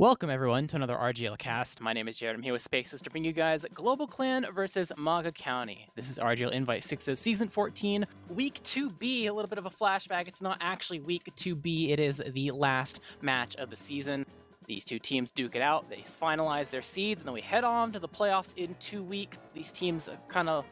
Welcome everyone to another RGL cast. My name is Jared. I'm here with Spaces to bring you guys Global Clan versus MAGA County. This is RGL Invite 6 of Season 14, Week 2B. A little bit of a flashback. It's not actually Week 2B. It is the last match of the season. These two teams duke it out. They finalize their seeds, and then we head on to the playoffs in 2 weeks. These teams are kind of,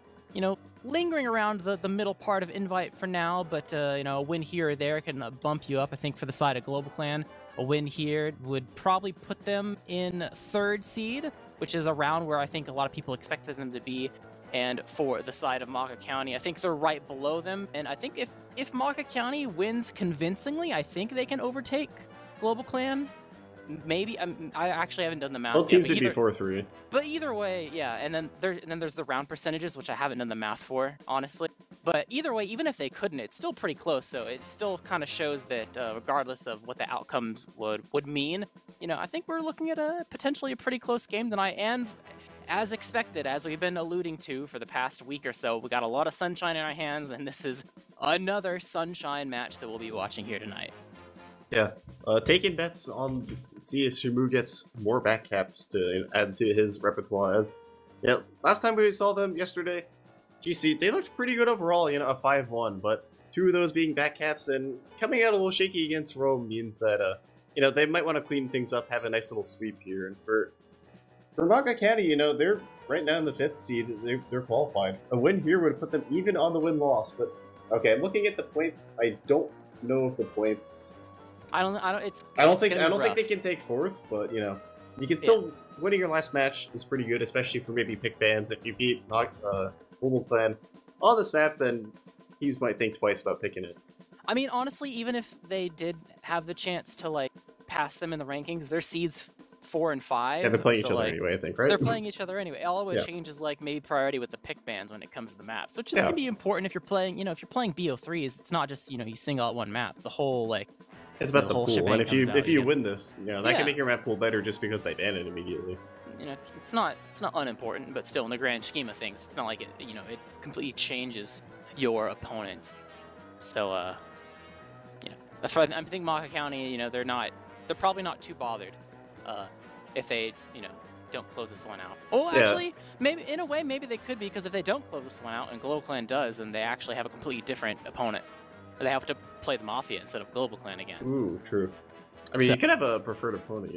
lingering around the middle part of Invite for now, but, a win here or there can bump you up, I think, for the side of Global Clan. A win here would probably put them in 3rd seed, which is around where I think a lot of people expected them to be. And for the side of MAGA County, I think they're right below them. And I think if MAGA County wins convincingly, I think they can overtake Global Clan. Maybe I actually haven't done the math. Both teams would be 4-3. But either way, yeah. And then there's the round percentages, which I haven't done the math for, honestly. But either way, even if they couldn't, it's still pretty close. So it still kind of shows that regardless of what the outcomes would mean, I think we're looking at potentially a pretty close game tonight. And as expected, as we've been alluding to for the past week or so, we got a lot of sunshine in our hands, and this is another sunshine match that we'll be watching here tonight. Yeah, taking bets on see if Shimu gets more back caps to add to his repertoire. As last time we saw them yesterday, GC, they looked pretty good overall. A 5-1, but 2 of those being back caps and coming out a little shaky against Rome means that they might want to clean things up, have a nice little sweep here. And for MAGA County, they're right now in the 5th seed. They're qualified. A win here would put them even on the win-loss. But okay, I'm looking at the points. I don't know if the points. I don't think they can take 4th, but you can still winning your last match is pretty good, especially for maybe pick bans. If you beat Global Clan on this map, then teams might think twice about picking it. I mean, honestly, even if they did have the chance to pass them in the rankings, their seeds 4 and 5. Yeah, they're playing each other anyway, I think, right? They're playing each other anyway. All it changes maybe priority with the pick bans when it comes to the maps, which is gonna be important if you're playing. If you're playing BO3s, it's not just you single out one map. The whole it's about the pool, and if you win this, that can make your map pool better just because they ban it immediately. It's not unimportant, but still in the grand scheme of things, it's not like it it completely changes your opponent. So I'm thinking MAGA County, they're probably not too bothered if they don't close this one out. Oh, actually, maybe in a way maybe they could be, because if they don't close this one out and Global Clan does, then they actually have a completely different opponent. They have to play the Mafia instead of Global Clan again. Ooh, true. I mean, you can have a preferred opponent,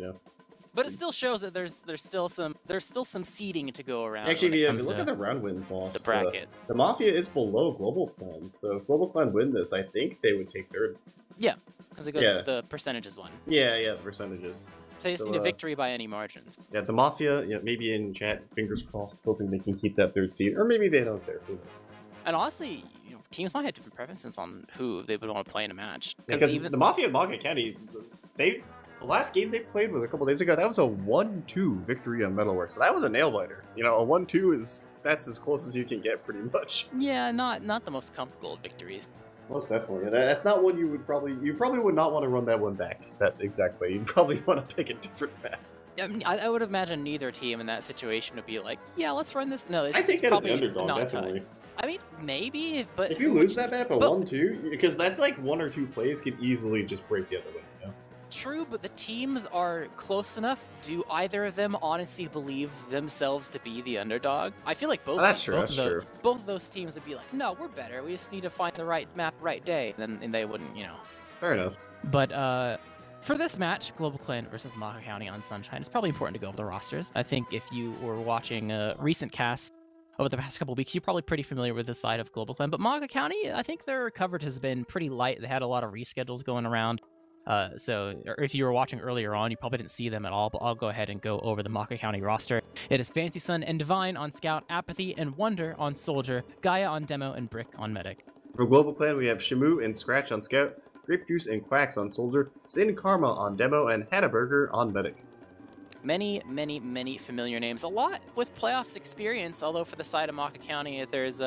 But it still shows that there's still some seeding to go around. Actually, if you look at the round win loss, the bracket. The Mafia is below Global Clan, so if Global Clan win this, I think they would take 3rd. Yeah, because it goes to the percentages one. Yeah, the percentages. So they just need a victory by any margins. Yeah, the Mafia, maybe in chat, fingers crossed, hoping they can keep that 3rd seed, or maybe they don't care. And honestly, teams might have different preferences on who they would want to play in a match. Because even the Mafia and MAGA County, the last game they played was a couple days ago. That was a 1-2 victory on Metalwork, so that was a nail biter. A 1-2 that's as close as you can get, pretty much. Yeah, not the most comfortable victories. Most definitely, and that's not one you probably would not want to run that one back that exact way. You'd probably want to pick a different map. I would imagine neither team in that situation would be like, yeah, let's run this. No, I think it's the underdog, definitely. I mean, maybe, but if you lose that map at 1-2, because that's like 1 or 2 plays could easily just break the other way. True, but the teams are close enough. Do either of them honestly believe themselves to be the underdog? I feel like both. That's true. Both of those teams would be like, no, we're better. We just need to find the right map, right day. And they wouldn't, Fair enough. But for this match, Global Clan versus MAGA County on Sunshine, it's probably important to go over the rosters. I think if you were watching recent casts over the past couple of weeks, you're probably pretty familiar with the side of Global Clan. But MAGA County, I think their coverage has been pretty light. They had a lot of reschedules going around. So if you were watching earlier on, you probably didn't see them at all, but I'll go ahead and go over the MAGA County roster. It is Fancy Sun and Divine on Scout, Apathy and Wonder on Soldier, Gaia on Demo, and Brick on Medic. For Global Clan, we have Shimu and Scratch on Scout, Grape Juice and Quacks on Soldier, Sin Karma on Demo, and Hannah Burger on Medic. Many, many, many familiar names. A lot with playoffs experience, although for the side of MAGA County, there's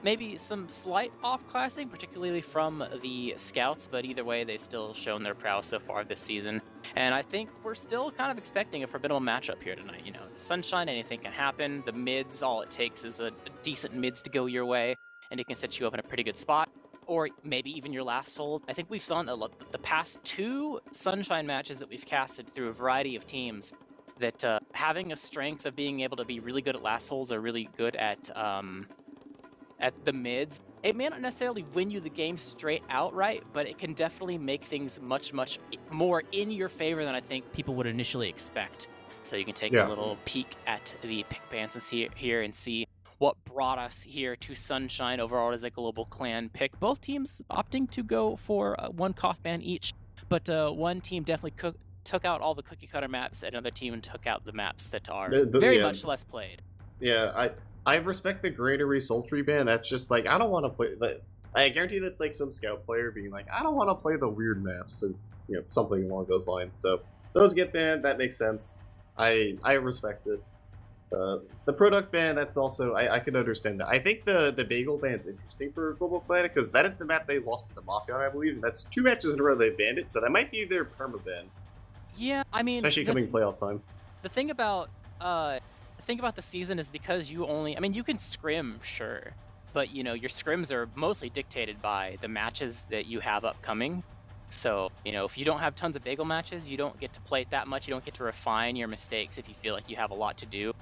maybe some slight off-classing, particularly from the Scouts, but either way, they've still shown their prowess so far this season. And I think we're still kind of expecting a formidable matchup here tonight. It's Sunshine, anything can happen. The mids, all it takes is a decent mids to go your way, and it can set you up in a pretty good spot. or maybe even your last hold. I think we've seen the past 2 Sunshine matches that we've casted through a variety of teams that having a strength of being able to be really good at last holds or really good at the mids, it may not necessarily win you the game straight outright, but it can definitely make things much more in your favor than I think people would initially expect. So you can take a little peek at the pick bands here and see what brought us here to Sunshine overall as a global clan pick. Both teams opting to go for 1 Koth ban each, but one team definitely took out all the cookie cutter maps, and another team took out the maps that are very much less played. Yeah, I respect the Granary Sultry ban. That's just like, I don't want to play that. I guarantee that's like some scout player being like, I don't want to play the weird maps, or something along those lines. So those get banned. That makes sense. I respect it. The product ban, that's also, I can understand that. I think the bagel ban's interesting for Global Clan because that is the map they lost to the Mafia, I believe, and that's 2 matches in a row they banned it, so that might be their perma ban. Yeah, I mean, especially coming playoff time. The thing about the season is because you can scrim, sure, but your scrims are mostly dictated by the matches that you have upcoming. So, if you don't have tons of bagel matches, you don't get to play it that much. You don't get to refine your mistakes if you feel like you have a lot to do.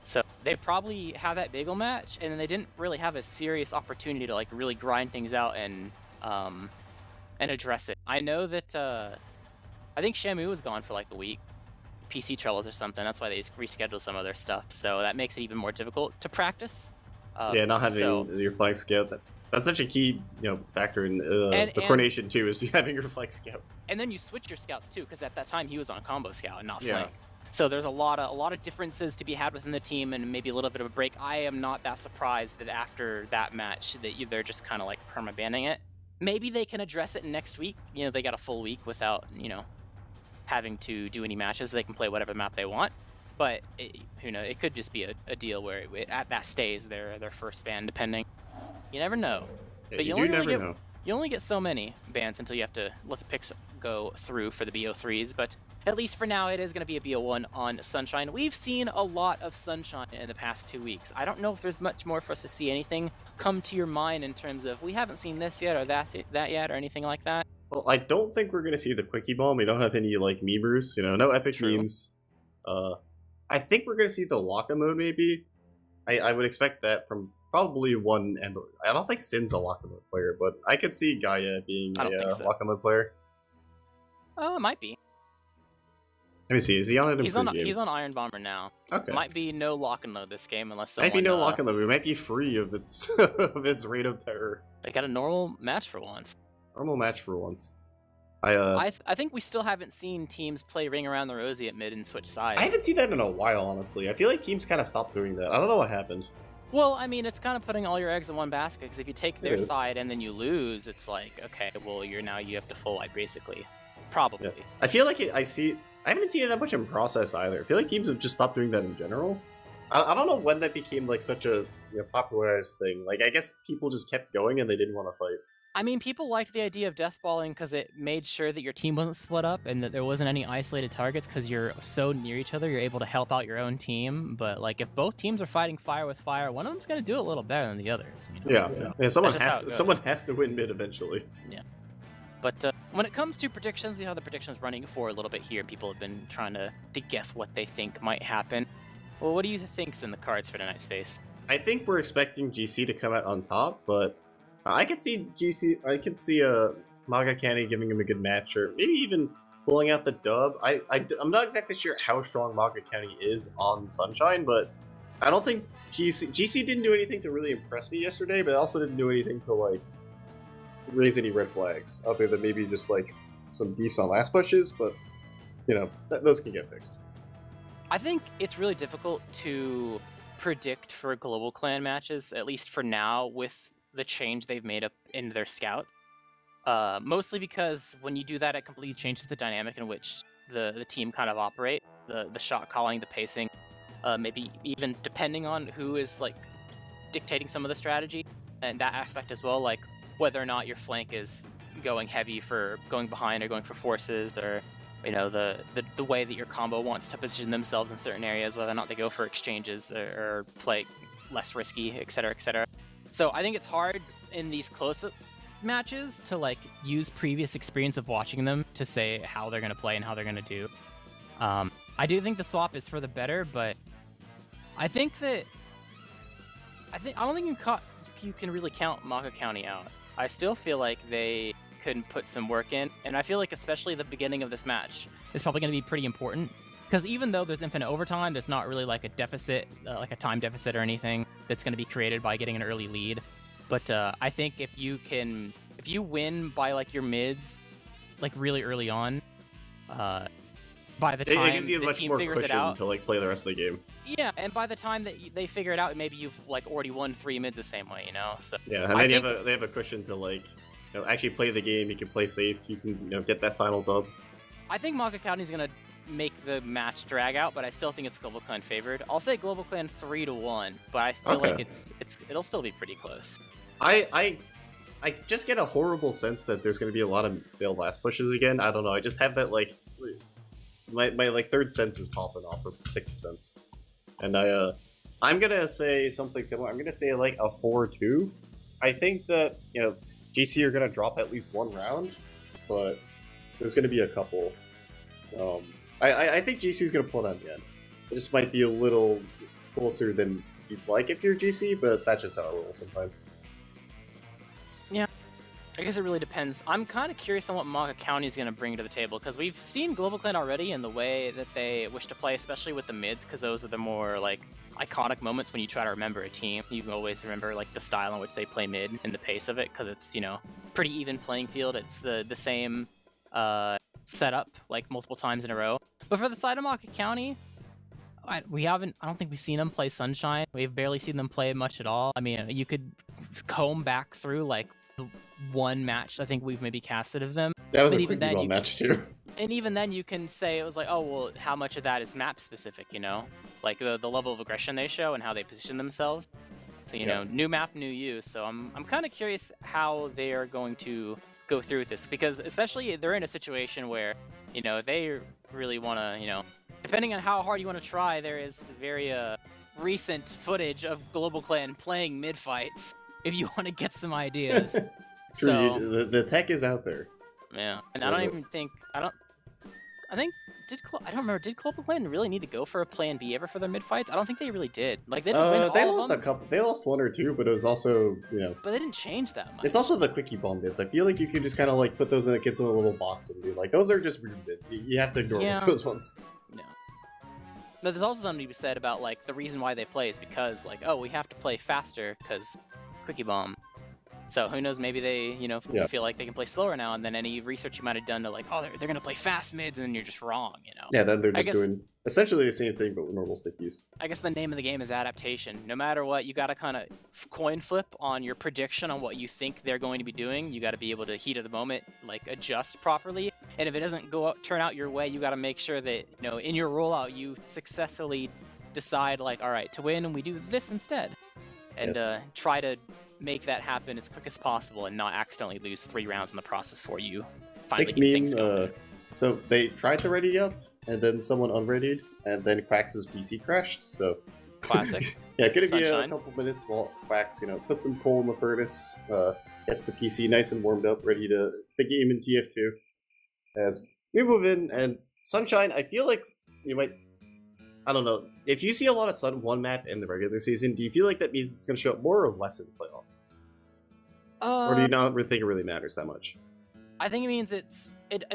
So they probably have that bagel match, and then they didn't really have a serious opportunity to like really grind things out and address it. I know that I think Shamu was gone for like a week, PC troubles or something. That's why they rescheduled some of their stuff. So that makes it even more difficult to practice. Not having your flag scout. That's such a key, factor in the coordination too, is having your flag scout. And then you switch your scouts too, because at that time he was on combo scout and not flank. So there's a lot of differences to be had within the team, and maybe a little bit of a break. I am not that surprised that after that match that they're just kind of like perma banning it. Maybe they can address it next week. They got a full week without having to do any matches. They can play whatever map they want. But it could just be a deal where that stays their first ban, depending. You never know. Yeah, but you only get so many bans until you have to let the picks go through for the BO3s, but at least for now it is going to be a BO1 on Sunshine. We've seen a lot of Sunshine in the past 2 weeks. I don't know if there's much more for us to see. Anything come to your mind in terms of we haven't seen this yet or that yet or anything like that? Well, I don't think we're going to see the Quickie Bomb. We don't have any like memers, no epic memes. I think we're going to see the lock-and-load maybe. I would expect that from probably one end. I don't think Sin's a lock-and-load player, but I could see Gaia being a lock-and-load player. Oh, it might be. Let me see. Is he on an improved game? He's on Iron Bomber now. Okay. Might be no lock-and-load this game unless someone... Might be no lock-and-load. We might be free of its of its reign of terror. They got a normal match for once. Normal match for once. I think we still haven't seen teams play Ring Around the Rosie at mid and switch sides. I haven't seen that in a while, honestly. I feel like teams kind of stopped doing that. I don't know what happened. Well, I mean, it's kind of putting all your eggs in one basket, because if you take their side and then you lose, it's like, okay, well, you have to full wipe, basically. Probably. Yeah. I feel like I haven't seen it that much in process either. I feel like teams have just stopped doing that in general. I don't know when that became like such a popularized thing. Like, I guess people just kept going and they didn't want to fight. I mean, people liked the idea of deathballing because it made sure that your team wasn't split up and that there wasn't any isolated targets, because you're so near each other, you're able to help out your own team. But like, if both teams are fighting fire with fire, one of them's going to do it a little better than the others. Yeah, someone has to win mid eventually. Yeah. But when it comes to predictions, we have the predictions running for a little bit here. People have been trying to guess what they think might happen. Well, what do you think's in the cards for tonight's Space? I think we're expecting GC to come out on top, but I could see MAGA Canny giving him a good match, or maybe even pulling out the dub. I'm not exactly sure how strong MAGA Canny is on Sunshine, but I don't think GC didn't do anything to really impress me yesterday, but also didn't do anything to like raise any red flags, other than maybe just like some beefs on last pushes, but those can get fixed. I think it's really difficult to predict for global clan matches, at least for now, with the change they've made up in their scouts. Mostly because when you do that, it completely changes the dynamic in which the team kind of operate, the shot calling, the pacing, maybe even depending on who is like dictating some of the strategy, and that aspect as well, like whether or not your flank is going heavy for going behind or going for forces, or the way that your combo wants to position themselves in certain areas, whether or not they go for exchanges or play less risky, etc., etc. So I think it's hard in these close matches to like use previous experience of watching them to say how they're gonna play and how they're gonna do. I do think the swap is for the better, but I don't think you can really count MAGA County out. I still feel like they can put some work in, and I feel like especially the beginning of this match is probably going to be pretty important, because even though there's infinite overtime, there's not really like a deficit, like a time deficit or anything that's going to be created by getting an early lead. But I think if you win by like your mids, like really early on, by the time it gives you the much team more figures it cushion out, to like play the rest of the game. yeah, and by the time that they figure it out, maybe you've like already won 3 mids the same way, you know. So yeah, and then they have a cushion to like actually play the game. You can play safe. You can get that final dub. I think MAGA County is gonna make the match drag out, but I still think it's Global Clan favored. I'll say Global Clan 3-1, but I feel like it'll still be pretty close. I just get a horrible sense that there's going to be a lot of failed last pushes again. I don't know. I just have that like my like third sense is popping off, or sixth sense, and I'm gonna say something similar. I'm gonna say like a 4-2. I think that GC are gonna drop at least one round, but there's gonna be a couple. I think GC is gonna pull it out again. It just might be a little closer than you'd like if you're GC, but that's just how it rolls sometimes. Yeah, I guess it really depends. I'm kind of curious on what MAGA County is going to bring to the table, because we've seen Global Clan already in the way that they wish to play, especially with the mids, because those are the more like iconic moments when you try to remember a team. You can always remember like the style in which they play mid and the pace of it, because it's pretty even playing field. It's the same setup like multiple times in a row. But for the side of MAGA County, I don't think we've seen them play Sunshine. We've barely seen them play much at all. I mean, you could comb back through like one match I think we've maybe casted of them. That was a pretty well match too. And even then you can say it was like, oh well, how much of that is map specific, like the level of aggression they show and how they position themselves. So new map, new you. So I'm kind of curious how they are going to go through with this, because especially they're in a situation where they really want to depending on how hard you want to try, there is very recent footage of Global Clan playing mid fights if you want to get some ideas. True, so, the tech is out there. Yeah, and I don't remember, did Global Clan really need to go for a plan B ever for their mid fights? I don't think they really did. Like they didn't win all they of lost them. a couple. They lost one or two, but it was also But they didn't change that much. It's also the quickie bomb bits. I feel like you can just kind of like put those in a little box and be like, those are just weird bits. You have to ignore those ones. Yeah. But there's also something to be said about like the reason why they play is because like, oh, we have to play faster because quickie bomb. So who knows, maybe they, feel like they can play slower now, and then any research you might have done to like, oh, they're going to play fast mids, and then you're just wrong, Yeah, then they're just doing essentially the same thing, but with normal stickies. I guess the name of the game is adaptation. No matter what, you got to kind of coin flip on your prediction on what you think they're going to be doing. You got to be able to heat of the moment, like adjust properly. And if it doesn't turn out your way, you got to make sure that, in your rollout, you successfully decide like, all right, to win, we do this instead. And try to make that happen as quick as possible and not accidentally lose 3 rounds in the process for you. Sick meme, so they tried to ready up, and then someone unreadied, and then Quax's PC crashed, so... Classic. Yeah, could it be a couple minutes while Quax, put some coal in the furnace, gets the PC nice and warmed up, ready to the game in TF2. As we move in, and Sunshine, I feel like you might... I don't know. If you see a lot of Sun 1 map in the regular season, do you feel like that means it's going to show up more or less in the playoffs? Or do you not think it really matters that much? I think it means it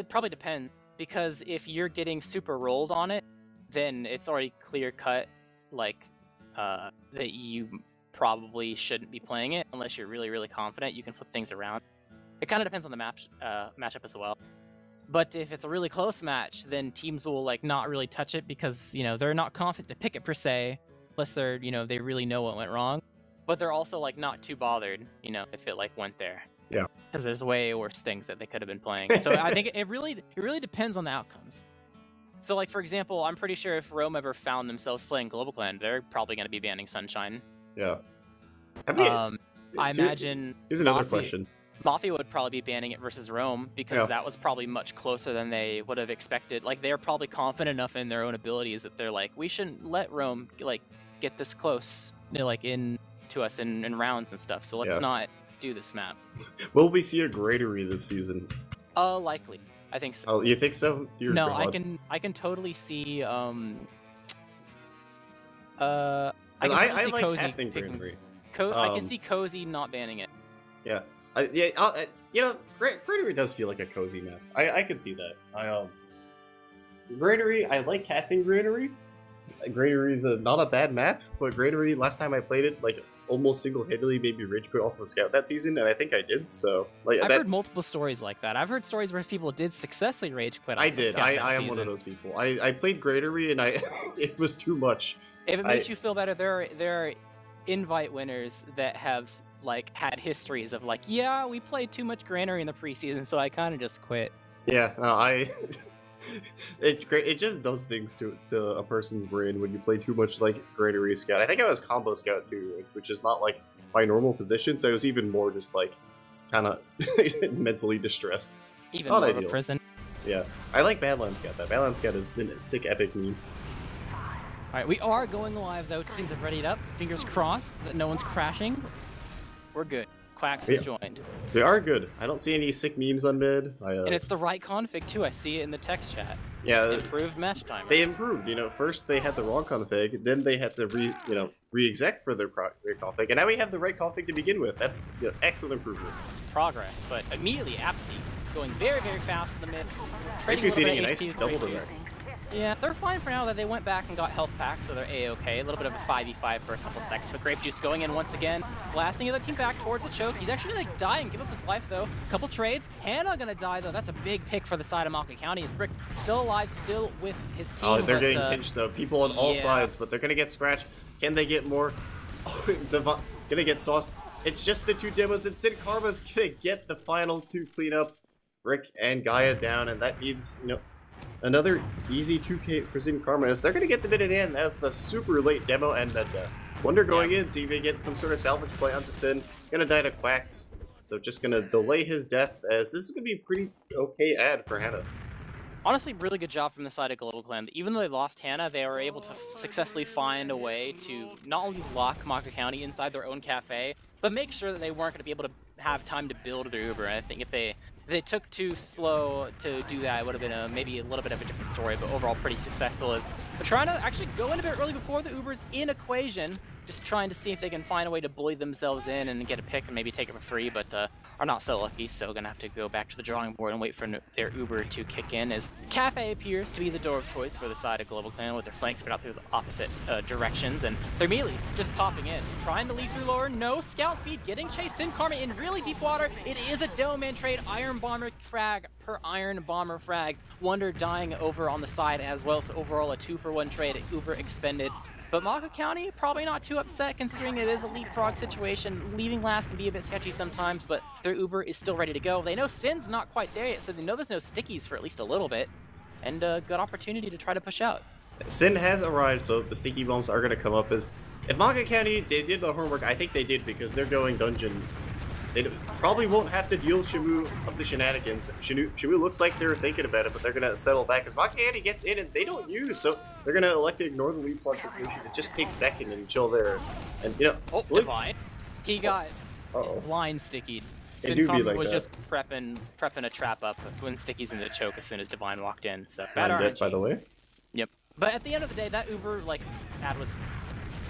probably depends, because if you're getting super rolled on it, then it's already clear cut, like, that you probably shouldn't be playing it unless you're really, really confident. You can flip things around. It kind of depends on the matchup as well. But if it's a really close match, then teams will like not really touch it because, they're not confident to pick it per se, unless they're, they really know what went wrong. But they're also like not too bothered, if it like went there. Yeah. Because there's way worse things that they could have been playing. So I think it really depends on the outcomes. So like, for example, I'm pretty sure if Rome ever found themselves playing Global Clan, they're probably going to be banning Sunshine. Yeah. I imagine... Here's another question. Mafia would probably be banning it versus Rome, because that was probably much closer than they would have expected. Like, they're probably confident enough in their own abilities that they're like, we shouldn't let Rome like get this close, like in to us in rounds and stuff. So let's not do this map. Will we see a granary this season? Likely. I think so. Oh, you think so? Dear no, God. I can totally see I like Cozy casting picking- granary. I can see Cozy not banning it. Yeah, you know, granary does feel like a cozy map. I could see that. Granary, I like casting granary. Granary is not a bad map, but granary, last time I played it, like almost single-handedly made me rage quit off of Scout that season, and I think I did. So, like, I've heard multiple stories like that. I've heard stories where people did successfully rage quit. I did. I am one of those people. I played granary, and it was too much. If it makes you feel better, there are invite winners that have like had histories of like, yeah, we played too much granary in the preseason, so I kind of just quit. Yeah, no, it just does things to a person's brain when you play too much like granary scout. I think I was combo scout too, which is not like my normal position, so it was even more just like kind of mentally distressed. Even not more ideal. of a prison. Yeah, I like Badlands Scout. That Badlands Scout has been a sick epic meme. All right, we are going live though. Teams have readied up. Fingers crossed that no one's crashing. We're good. Quacks has joined. They are good. I don't see any sick memes on mid. And it's the right config too. I see it in the text chat. Yeah. Improved mesh timer. They improved. You know, first they had the wrong config, then they had to re-exec for their config, and now we have the right config to begin with. That's excellent improvement. Progress, but immediately apathy going very, very fast in the mid. Trading hitting a nice double direct. Yeah, they're fine for now that they went back and got health packs, so they're a-okay. A little bit of a 5v5 for a couple seconds, but Grape Juice going in once again, blasting the other team back towards a choke. He's actually gonna die and give up his life though. Couple trades. Hannah gonna die though. That's a big pick for the side of MAGA County. Is Brick still alive, still with his team? Oh, they're getting pinched though. People on all sides, but they're gonna get scratched. Can they get more? Oh, gonna get sauced. It's just the two demos, and Sin Karma's gonna get the final two cleanup. Brick and Gaia down, and that means, you know, another easy 2K for Sin Karma. As they're gonna get the bit at the end. That's a super late demo and med death. Wonder going in, see if they get some sort of salvage play onto Sin. Gonna die to Quacks, so just gonna delay his death, as this is gonna be a pretty okay ad for Hannah. Honestly, really good job from the side of Global Clan. Even though they lost Hannah, they were able to successfully find a way to not only lock MAGA County inside their own cafe, but make sure that they weren't going to be able to have time to build their Uber. And I think if they took too slow to do that, it would have been maybe a little bit of a different story, but overall pretty successful. As they're trying to actually go in a bit early before the Uber's in equation, just trying to see if they can find a way to bully themselves in and get a pick and maybe take it for free, but are not so lucky, so gonna have to go back to the drawing board and wait for their Uber to kick in, as Cafe appears to be the door of choice for the side of Global Clan, with their flanks spread out through the opposite directions, and they're immediately just popping in, trying to lead through lower, no scout speed, getting chased. Sin Karma in really deep water. It is a demo man trade, Iron Bomber frag per Iron Bomber frag. Wonder dying over on the side as well, so overall a 2-for-1 trade, Uber expended. But MAGA County, probably not too upset considering it is a leapfrog situation. Leaving last can be a bit sketchy sometimes, but their Uber is still ready to go. They know Sin's not quite there yet, so they know there's no stickies for at least a little bit. And a good opportunity to try to push out. Sin has arrived, so the sticky bombs are going to come up. As if MAGA County, they did the homework. I think they did, because they're going dungeons. They probably won't have to deal Shamu of the shenanigans. Shamu looks like they're thinking about it, but they're going to settle back as MAGA County gets in and they don't use, so they're going to elect to ignore the lead contribution. It just takes second and chill there. And, you know... Oh, Divine. He got blind stickied. Sin Karma was just prepping a trap up when Sticky's into the choke as soon as Divine walked in, so bad RNG. By the way. Yep. But at the end of the day, that Uber, like, ad was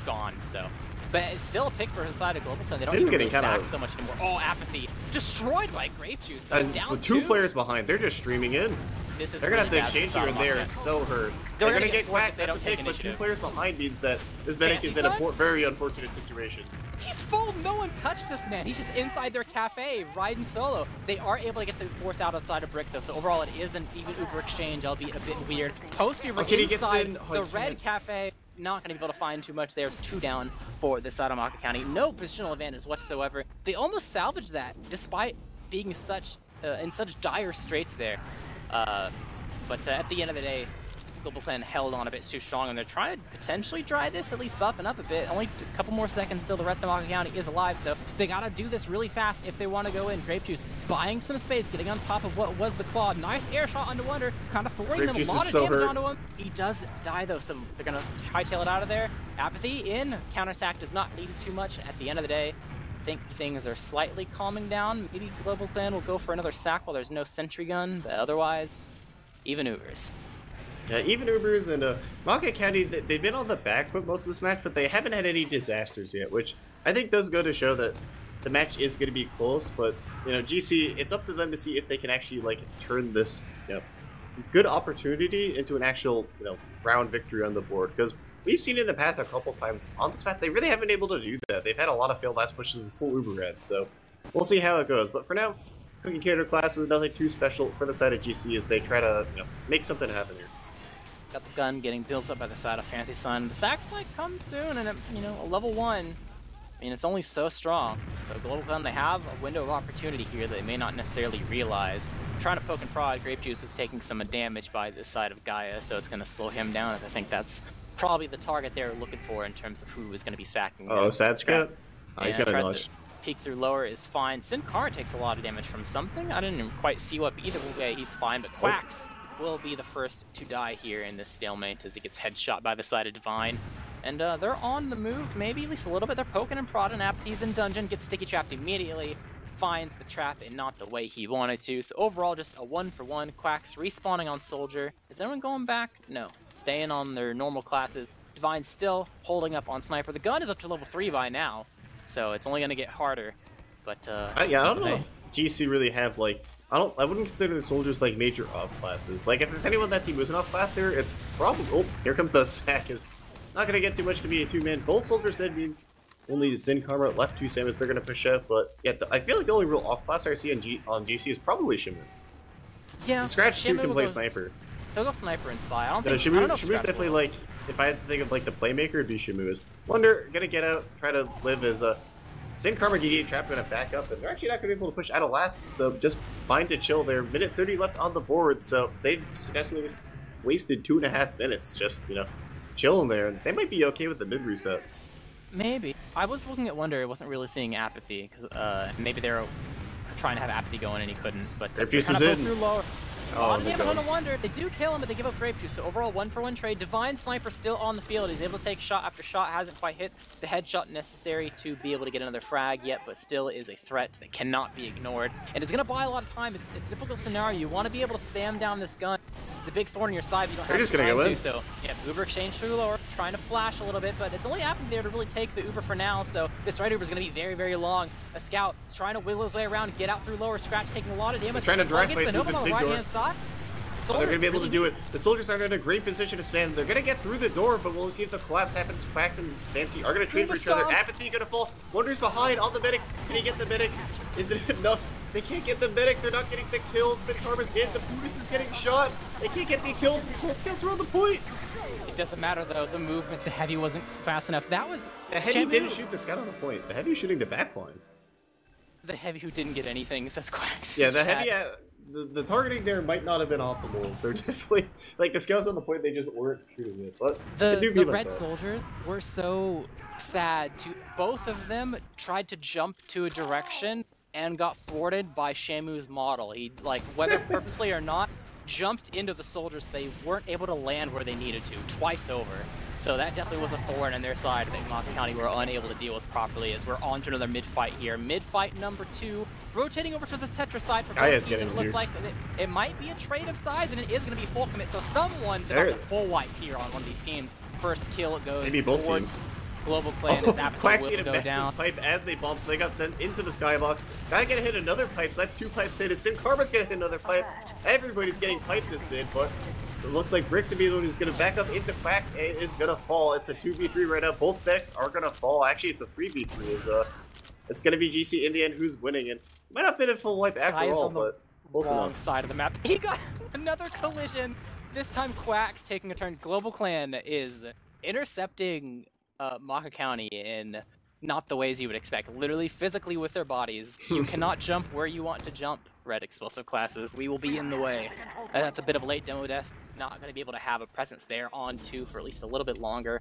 gone, so... But it's still a pick for his side of Global Clan. They don't even really sack so much anymore. Oh, apathy. Destroyed by Grape Juice. So and down with two players behind, they're just streaming in. This is they're going to have to exchange here, and they are so hurt. They're going to get whacked. That's a pick, but two players behind means that this medic is in a very unfortunate situation. He's full. No one touched this man. He's just inside their cafe, riding solo. They are able to get the force out outside of Brick, though, so overall it is an even Uber exchange, albeit a bit weird. Post-Uber inside the red cafe. Not going to be able to find too much. There's 2 down for the side of MAGA County. No positional advantage whatsoever. They almost salvaged that despite being in such dire straits there. But at the end of the day, Global Clan held on a bit too strong, and they're trying to potentially dry this, at least buffing up a bit. Only a couple more seconds till the rest of MAGA County is alive, so they gotta do this really fast if they want to go in. Grape Juice buying some space, getting on top of what was the claw. Nice air shot onto Wonder, kind of throwing them a lot of damage onto him. He does die though, so they're gonna hightail it out of there. Apathy in, counter sack does not lead too much at the end of the day. think things are slightly calming down. Maybe Global Clan will go for another sack while there's no sentry gun, but otherwise, even Ubers. Yeah, even Ubers and MAGA County, they've been on the back foot most of this match, but they haven't had any disasters yet, which I think does go to show that the match is going to be close. But you know, GC, it's up to them to see if they can actually like turn this good opportunity into an actual round victory on the board, because we've seen it in the past a couple times on this map. They really haven't been able to do that. They've had a lot of failed last pushes with full Uber red, so we'll see how it goes. But for now, cooking character class is nothing too special for the side of GC as they try to make something happen here. Got the gun getting built up by the side of Fantasy Sun. The sacks might come soon, and a level 1. I mean, it's only so strong. So Global Clan, they have a window of opportunity here that they may not necessarily realize. Trying to poke and prod, Grape Juice was taking some damage by this side of Gaia, so it's going to slow him down, as I think that's probably the target they're looking for in terms of who is going to be sacking. Oh, Sad Scout? Oh, he's gonna dodge. Peek through lower is fine. Sin Cara takes a lot of damage from something. I didn't quite see what, but either way, he's fine, but Quacks will be the first to die here in this stalemate as he gets headshot by the side of Divine. And they're on the move, maybe at least a little bit. They're poking and prodding. Apathy's in dungeon, gets sticky trapped immediately, finds the trap and not the way he wanted to. So overall, just a 1-for-1. Quacks respawning on Soldier. Is anyone going back? No. Staying on their normal classes. Divine's still holding up on Sniper. The gun is up to level 3 by now, so it's only going to get harder. But yeah, I don't know if GC really have like I wouldn't consider the Soldiers like major off classes. Like if there's anyone that team was an off class here, it's probably here comes the sack. Is not gonna get too much. Gonna be a 2-man. Both Soldiers dead means only Sin Karma left 2 Samus. They're gonna push out, but yeah, I feel like the only real off class I see on GC is probably Shimu. Yeah, the Scratch 2 can play Sniper. He'll go Sniper and Spy. I don't think Shimu's definitely like, if I had to think of like the playmaker, it'd be Shimu. Is Wonder gonna get out, try to live as a Sin Karma GD Trap gonna back up, and they're actually not gonna be able to push out of last, so just fine to chill there. Minute 30 left on the board, so they've successfully wasted 2.5 minutes just, chilling there, and they might be okay with the mid reset. Maybe. I was looking at Wonder, I wasn't really seeing Apathy, because maybe they're trying to have Apathy going and he couldn't, but Grape Juice is in. Through lower. Oh, on the Wonder, they do kill him, but they give up Grape Juice, so overall 1-for-1 trade. Divine Sniper still on the field. He's able to take shot after shot, hasn't quite hit the headshot necessary to be able to get another frag yet, but still is a threat that cannot be ignored. And it's going to buy a lot of time. It's a difficult scenario. You want to be able to spam down this gun. It's a big thorn in your side. You don't have just gonna go in. So yeah, Uber exchange through lower, trying to flash a little bit, but it's only happened there to really take the Uber for now, so this right Uber is going to be very, very long. A Scout trying to wiggle his way around, get out through lower, Scratch taking a lot of damage. They're trying to drive fight through this big door. Side. Oh, they're going to be able to do it. The Soldiers are in a great position to spam. They're going to get through the door, but we'll see if the collapse happens. Quacks and Fancy are going to trade for each other. Apathy going to fall. Wonder's behind on the medic. Can he get the medic? Is it enough? They can't get the medic. They're not getting the kills. Sin Karma's in. The Buddhist is getting shot. They can't get the kills. The Cold Scouts are on the point. It doesn't matter, though. The movement, the Heavy wasn't fast enough. That was... The Heavy didn't shoot the Scout on the point. The Heavy was shooting the backline. The Heavy who didn't get anything, says Quacks. Yeah, the Heavy... The targeting there might not have been optimal. They're definitely like the Scouts on the point. They just weren't shooting it. But the Red Soldiers were so sad. Both of them tried to jump to a direction and got thwarted by Shamu's model. He whether purposely or not, jumped into the Soldiers. They weren't able to land where they needed to twice over. So that definitely was a thorn on their side that MAGA County were unable to deal with properly, as we're on to another mid-fight here. Mid-fight number 2, rotating over to the Tetra side for both teams. It looks like it might be a trade of sides, and it is going to be full commit. So someone's about to full wipe here on one of these teams. First kill goes maybe both towards teams. Global Clan. Quacks hit a massive pipe as they bump, so they got sent into the skybox. Guy gonna hit another pipe, so that's 2 pipes hit. Sin Karma's gonna hit another pipe. Everybody's getting piped this mid, but it looks like Brick's gonna be the one who's gonna back up into Quacks and is gonna fall. It's a 2v3 right now. Both decks are gonna fall. Actually, it's a 3v3. It's gonna be GC in the end who's winning, and might not have been a full wipe after all, but close enough. Side of the map. He got another collision. This time Quacks taking a turn. Global Clan is intercepting MAGA County in not the ways you would expect. Literally, physically with their bodies. You cannot jump where you want to jump, Red Explosive classes. We will be in the way. That's a bit of a late demo death. Not going to be able to have a presence there on 2 for at least a little bit longer.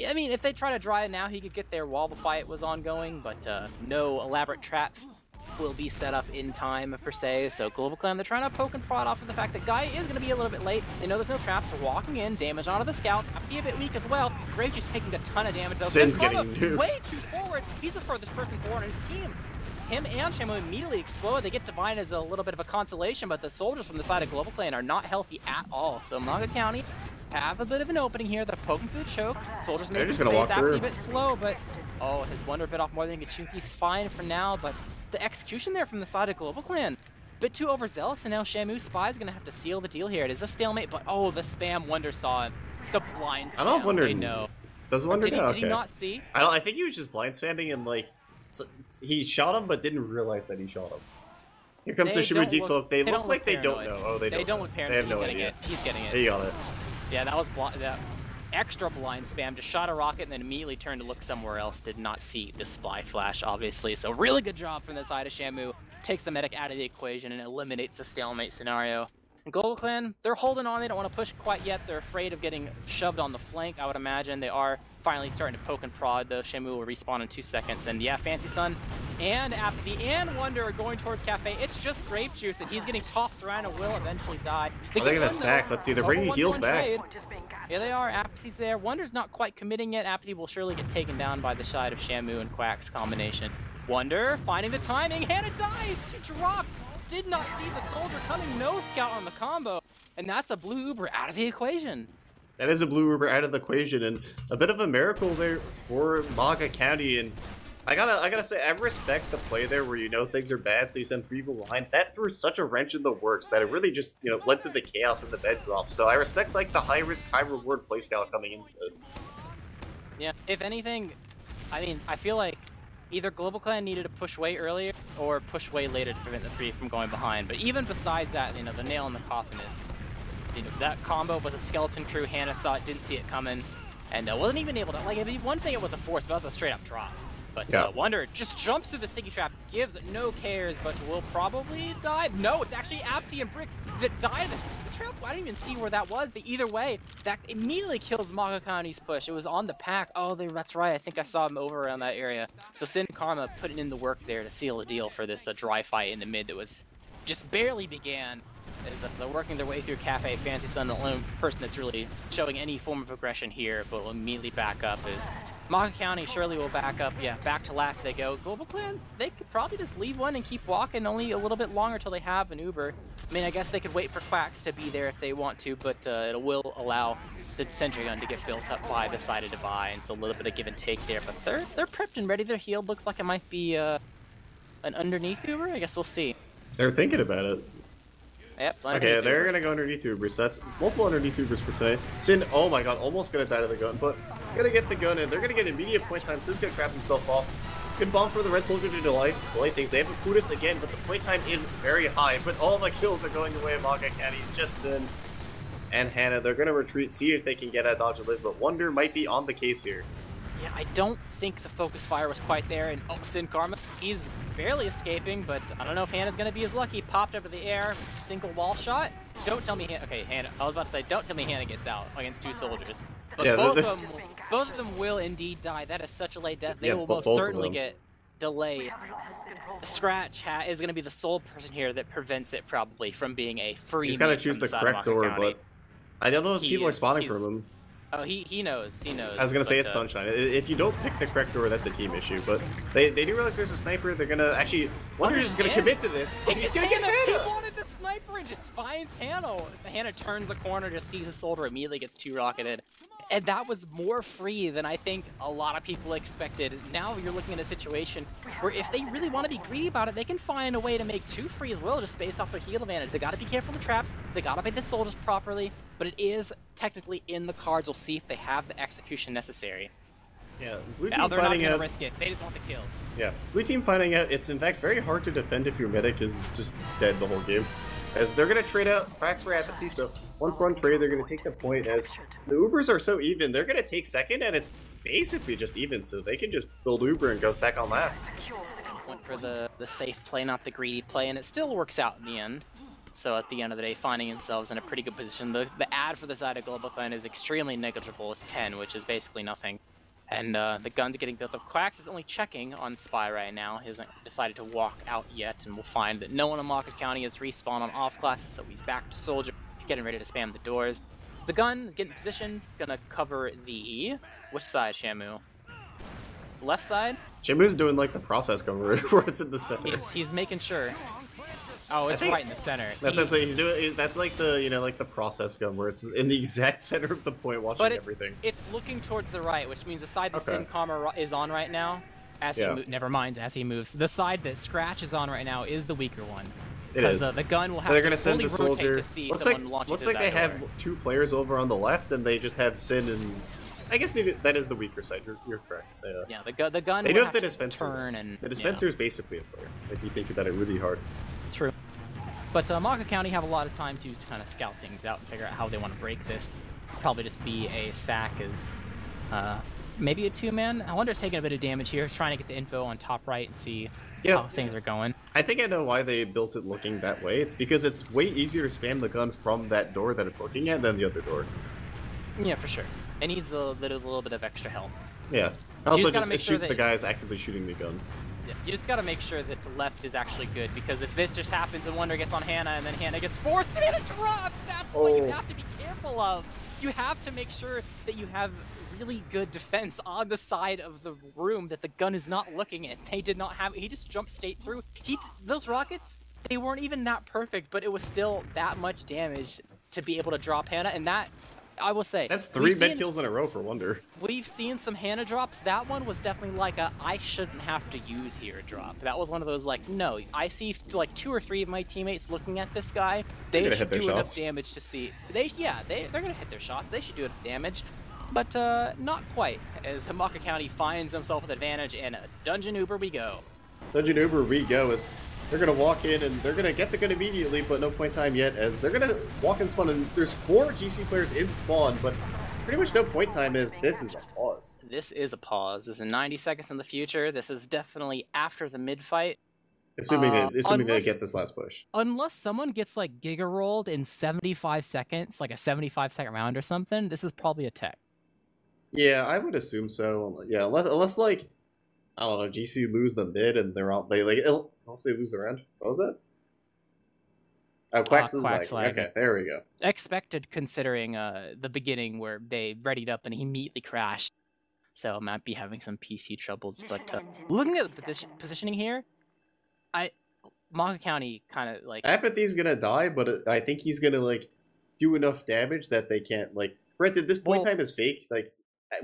I mean, if they try to dry it now, he could get there while the fight was ongoing, but no elaborate traps will be set up in time, per se. So Global Clan, they're trying to poke and prod off of the fact that Guy is going to be a little bit late. They know there's no traps, so walking in, damage onto the scout. Be a bit weak as well. Grave just taking a ton of damage. Sin's getting nuked. Way too forward. He's the furthest person forward on his team. Him and Shamu immediately explode. They get Divine as a little bit of a consolation, but the soldiers from the side of Global Clan are not healthy at all. So MAGA County have a bit of an opening here. They're poking through the choke. Soldiers making space, Apathy a bit slow, but oh, his Wonder bit off more than he could chew. He's fine for now, but the execution there from the side of Global Clan, bit too overzealous, and now Shamu Spy is going to have to seal the deal here. It is a stalemate, but oh, the spam Wonder saw him. The blind spam. I don't Wonder know. Does Wonder know? Did he not see? I think he was just blind spamming and like he shot him, but didn't realize that he shot him. Here comes the Shimu Decloak. They look like they don't know. Oh, they don't look paranoid. They have no idea. He's getting it. He got it. Yeah, that was that extra blind spam. Just shot a rocket and then immediately turned to look somewhere else. Did not see the spy flash, obviously. So really good job from the side of Shamu. Takes the medic out of the equation and eliminates the stalemate scenario. And Global Clan, they're holding on. They don't want to push quite yet. They're afraid of getting shoved on the flank, I would imagine. They are finally starting to poke and prod. The Shamu will respawn in 2 seconds. And yeah, Fancy Sun and Apathy and Wonder are going towards Cafe. It's just Grape Juice, and he's getting tossed around and will eventually die. They're going to stack. Let's see. They're bringing heals back. Here they are. Apathy's there. Wonder's not quite committing yet. Apathy will surely get taken down by the side of Shamu and Quack's combination. Wonder finding the timing. Hannah dies. She dropped. Did not see the soldier coming. No scout on the combo. And that's a blue Uber out of the equation. That is a blue Uber out of the equation, and a bit of a miracle there for MAGA County. And I gotta say, I respect the play there where you know things are bad, so you send 3 people behind. That threw such a wrench in the works that it really just led to the chaos and the bed drop. So I respect like the high risk, high reward playstyle coming into this. Yeah, if anything, I mean, I feel like either Global Clan needed to push way earlier or push way later to prevent the 3 from going behind. But even besides that, the nail in the coffin is, that combo was a skeleton crew. Hannah saw it, didn't see it coming, and wasn't even able to, like, I mean, one thing it was a force, but it was a straight up drop. But yeah. Wonder just jumps through the sticky trap, gives no cares, but will probably die. No, it's actually Apathy and Brick that died in the sticky trap. I didn't even see where that was, but either way, that immediately kills MAGA County's push. It was on the pack. Oh, that's right. I think I saw him over around that area. So Sin and Karma putting in the work there to seal the deal for this dry fight in the mid that was just barely began. As they're working their way through Cafe. Fancy Sun, the only person that's really showing any form of aggression here, but will immediately back up is MAGA County surely will back up. Yeah, back to last they go. Global Clan, they could probably just leave one and keep walking only a little bit longer till they have an Uber. I mean, I guess they could wait for Quacks to be there if they want to, but it will allow the sentry gun to get built up by the side of Divine. It's a little bit of give and take there, but they're prepped and ready. They're healed. Looks like it might be an underneath Uber. I guess we'll see. They're thinking about it. Yep, okay, they're gonna go underneath Ubers. That's multiple underneath Ubers for today. Sin, oh my god, almost gonna die to the gun, but gonna get the gun in. They're gonna get immediate point time. Sin's gonna trap himself off. Good bomb for the Red Soldier to delay things. They have a Kudus again, but the point time is very high. But all the kills are going the way of MAGA County. Just Sin and Hannah. They're gonna retreat, see if they can get at Dodge and Liz, but Wonder might be on the case here. Yeah, I don't think the focus fire was quite there, and Sin Karma, he's barely escaping, but I don't know if Hannah's going to be as lucky. Popped up in the air, single wall shot. Don't tell me okay, Hannah, I was about to say, don't tell me Hannah gets out against 2 soldiers. But yeah, both of them will indeed die. That is such a late death. They will most certainly get delayed. Scratch is going to be the sole person here that prevents it probably from being a free. He's got to choose the correct door, but I don't know if people are spawning from him. Oh, he knows. He knows. I was gonna say it's Sunshine. If you don't pick the correct door, that's a team issue. But they do realize there's a sniper. They're gonna actually. Wonder's just gonna commit to this. And he's gonna get Hannah. He wanted the sniper and just finds Hannah. Hannah turns the corner, just sees the soldier, immediately gets 2-rocketed. And that was more free than I think a lot of people expected. Now you're looking at a situation where if they really want to be greedy about it, they can find a way to make 2 free as well, just based off their heal advantage. They got to be careful of the traps. They got to pick the soldiers properly. But it is technically in the cards. We'll see if they have the execution necessary. Yeah, blue now team they're not finding going out. to risk it. They just want the kills. Yeah, blue team finding out it's in fact very hard to defend if your medic is just dead the whole game. As they're going to trade out cracks for Apathy, so one front trade, they're going to take the point. As the Ubers are so even, they're going to take second, and it's basically just even, so they can just build Uber and go sack on last. Went for the safe play, not the greedy play, and it still works out in the end. So at the end of the day, finding themselves in a pretty good position. The ad for the side of Global Clan is extremely negligible. It's 10, which is basically nothing. And the gun's getting built up. Quacks is only checking on Spy right now. He hasn't decided to walk out yet, and we'll find that no one in MAGA County has respawned on off classes, so he's back to Soldier, getting ready to spam the doors. The gun is getting positioned, gonna cover the... Which side, Shamu? Left side? Shamu's doing like the process cover where it's in the center. He's making sure. Oh, it's right in the center. That's what I'm saying. He's doing. That's like the like the process gun where it's in the exact center of the point, watching everything. It's looking towards the right, which means the side that Sincommer is on right now. As he never mind, as he moves, the side that Scratch is on right now is the weaker one. It is. The gun will have They're to gonna send fully the soldier. rotate to see looks someone like launch looks into like they that have door. 2 players over on the left, and they just have Sin and. I guess that is the weaker side. You're correct. Yeah, the gun. They do have the dispenser. Turn and the dispenser is basically a player. If you think about it really hard. True. But MAGA County have a lot of time to kind of scout things out and figure out how they want to break this. Probably just be a sack as maybe a 2-man. I wonder if taking a bit of damage here, trying to get the info on top right and see how things are going. I think I know why they built it looking that way. It's because it's way easier to spam the gun from that door that it's looking at than the other door. Yeah, for sure. It needs a little bit of extra help. Yeah. Also, it shoots the guys actively shooting the gun. Yeah, you just gotta make sure that the left is actually good, because if this just happens and Wonder gets on Hannah and then Hannah gets forced and it drops, that's what you have to be careful of. You have to make sure that you have really good defense on the side of the room that the gun is not looking at. They did not have. He just jumped straight through. Those rockets, they weren't even that perfect, but it was still that much damage to be able to drop Hannah, and that. I will say that's 3 med kills in a row for Wonder. We've seen some Hannah drops. That one was definitely like a I shouldn't have to use here drop. That was one of those like, no, I see like 2 or 3 of my teammates looking at this guy. They should do enough damage to see. They're gonna hit their shots. They should do enough damage, but not quite. As MAGA County finds himself with advantage, and a Dungeon Uber we go. Dungeon Uber we go is. They're gonna walk in and they're gonna get the gun immediately, but no point time yet, as they're gonna walk in spawn, and there's 4 GC players in spawn, but pretty much no point time, as this is a pause. This is a pause. This is 90 seconds in the future. This is definitely after the mid fight. Assuming they get this last push. Unless someone gets like giga rolled in 75 seconds, like a 75-second round or something, this is probably a tech. Yeah, I would assume so. Yeah, unless like, I don't know, GC lose the mid and unless they lose the round. What was that? Oh, Quacks is like, okay, there we go. Expected, considering the beginning where they readied up and he immediately crashed. So might be having some PC troubles. But looking at the positioning here, MAGA County kind of like... Apathy's gonna die, but I think he's gonna like do enough damage that they can't like... Granted, this point time is fake. Like,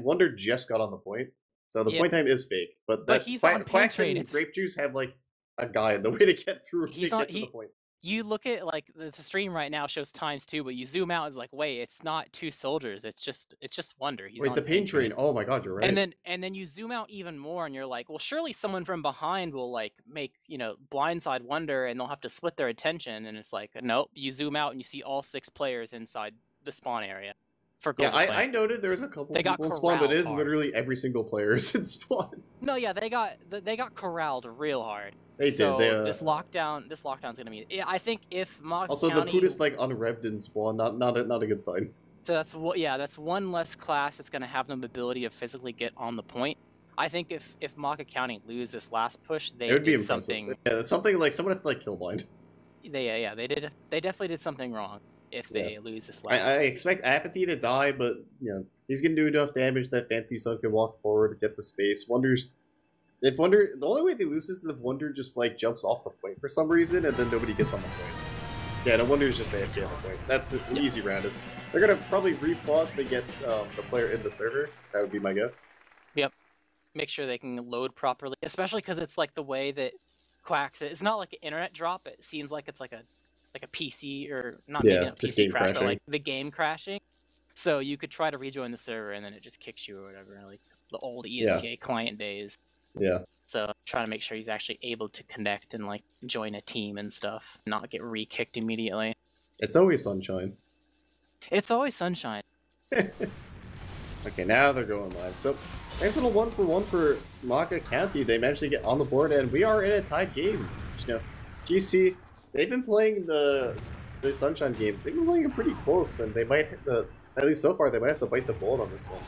Wonder just got on the point. So the point time is fake, but he's on Quacks and Grape Juice have like a guide, the way to get through to get to the point. You look at like the stream right now shows ×2, but you zoom out and it's like, wait, it's not 2 soldiers, it's just Wonder. He's wait, the pain train. Oh my god, you're right. And then you zoom out even more and you're like, well, surely someone from behind will like make, blindside Wonder and they'll have to split their attention, and it's like, nope, you zoom out and you see all 6 players inside the spawn area. I noted there was a couple people in spawn, but it is literally every single player is in spawn. No, yeah, they got corralled real hard. They did. This lockdown's gonna be. Yeah, I think if MAGA also County, the Poot is like unrevved in spawn, not a good sign. So that's one less class that's gonna have the ability to physically get on the point. I think if MAGA County lose this last push, they did something. Yeah, something like someone has to like kill blind. They did. They definitely did something wrong. If they lose this last, I expect Apathy to die, but he's gonna do enough damage that Fancy Sun can walk forward and get the space. The only way they lose this is if Wonder just like jumps off the point for some reason, and then nobody gets on the point. Yeah, no Wonder's just AFK on the point. That's an easy round. They're gonna probably repause to get the player in the server. That would be my guess. Yep. Make sure they can load properly, especially because it's like the way that Quacks it. It's not like an internet drop. It seems like it's like a PC or not maybe a PC crash, but like the game crashing. So you could try to rejoin the server and then it just kicks you or whatever, like the old ESCA client days. Yeah. So trying to make sure he's actually able to connect and like join a team and stuff, not get re-kicked immediately. It's always sunshine. It's always sunshine. Okay, now they're going live. So nice little 1-for-1 for MAGA County. They managed to get on the board, and we are in a tied game. GC. They've been playing the Sunshine games. They've been playing it pretty close, and they might at least so far, they might have to bite the bullet on this one.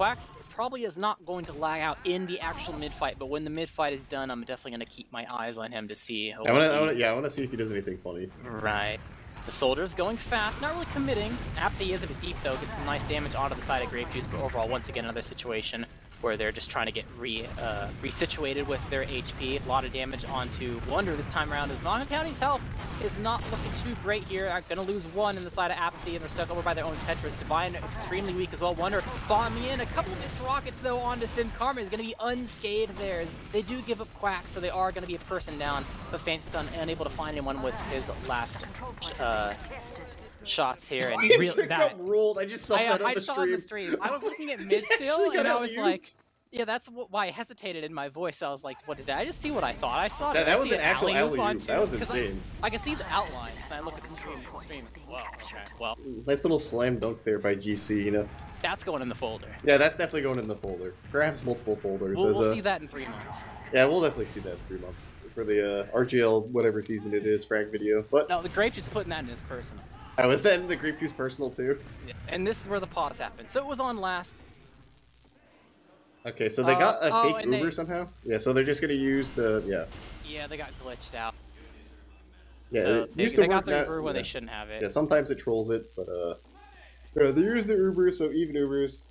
Quacks probably is not going to lag out in the actual mid-fight, but when the mid-fight is done, I'm definitely going to keep my eyes on him to see. I want to see if he does anything funny. Right. The Soldier's going fast, not really committing. Apathy is a bit deep though, gets some nice damage onto the side of Grape Juice, but overall, once again, another situation where they're just trying to get resituated with their HP. A lot of damage onto Wonder this time around, as MAGA County's health is not looking too great here. Are gonna lose one in the side of Apathy, and they're stuck over by their own Tetris. Divine extremely weak as well. Wonder bombing in. A couple of missed rockets though onto Sin Karma is gonna be unscathed there. They do give up Quacks, so they are gonna be a person down, but Fancy Sun unable to find anyone with his last shots here, and really that rolled. I just saw that on I the saw stream. on the stream. I was looking at mid still, and I was like, yeah, that's why I hesitated in my voice. I was like, what did I just see? What I thought I saw? That was an actual alley-oop. That was insane. I can see the outlines, and I look at the stream. And the stream is like, whoa, okay, well, nice little slam dunk there by GC. You know, that's going in the folder. Yeah, that's definitely going in the folder. Perhaps multiple folders. We'll see that in 3 months. Yeah, we'll definitely see that in 3 months for the RGL whatever season it is frag video. But no, the Grape Juice putting that in his personal. Oh, is that in the Grape Juice personal too? Yeah. And this is where the pause happened. So it was on last. Okay, so they got a fake Uber somehow? Yeah, so they're just gonna use the, Yeah, they got glitched out. Yeah, so they got the Uber when they shouldn't have it. Yeah, sometimes it trolls it, but yeah, they use the Uber, so even Ubers,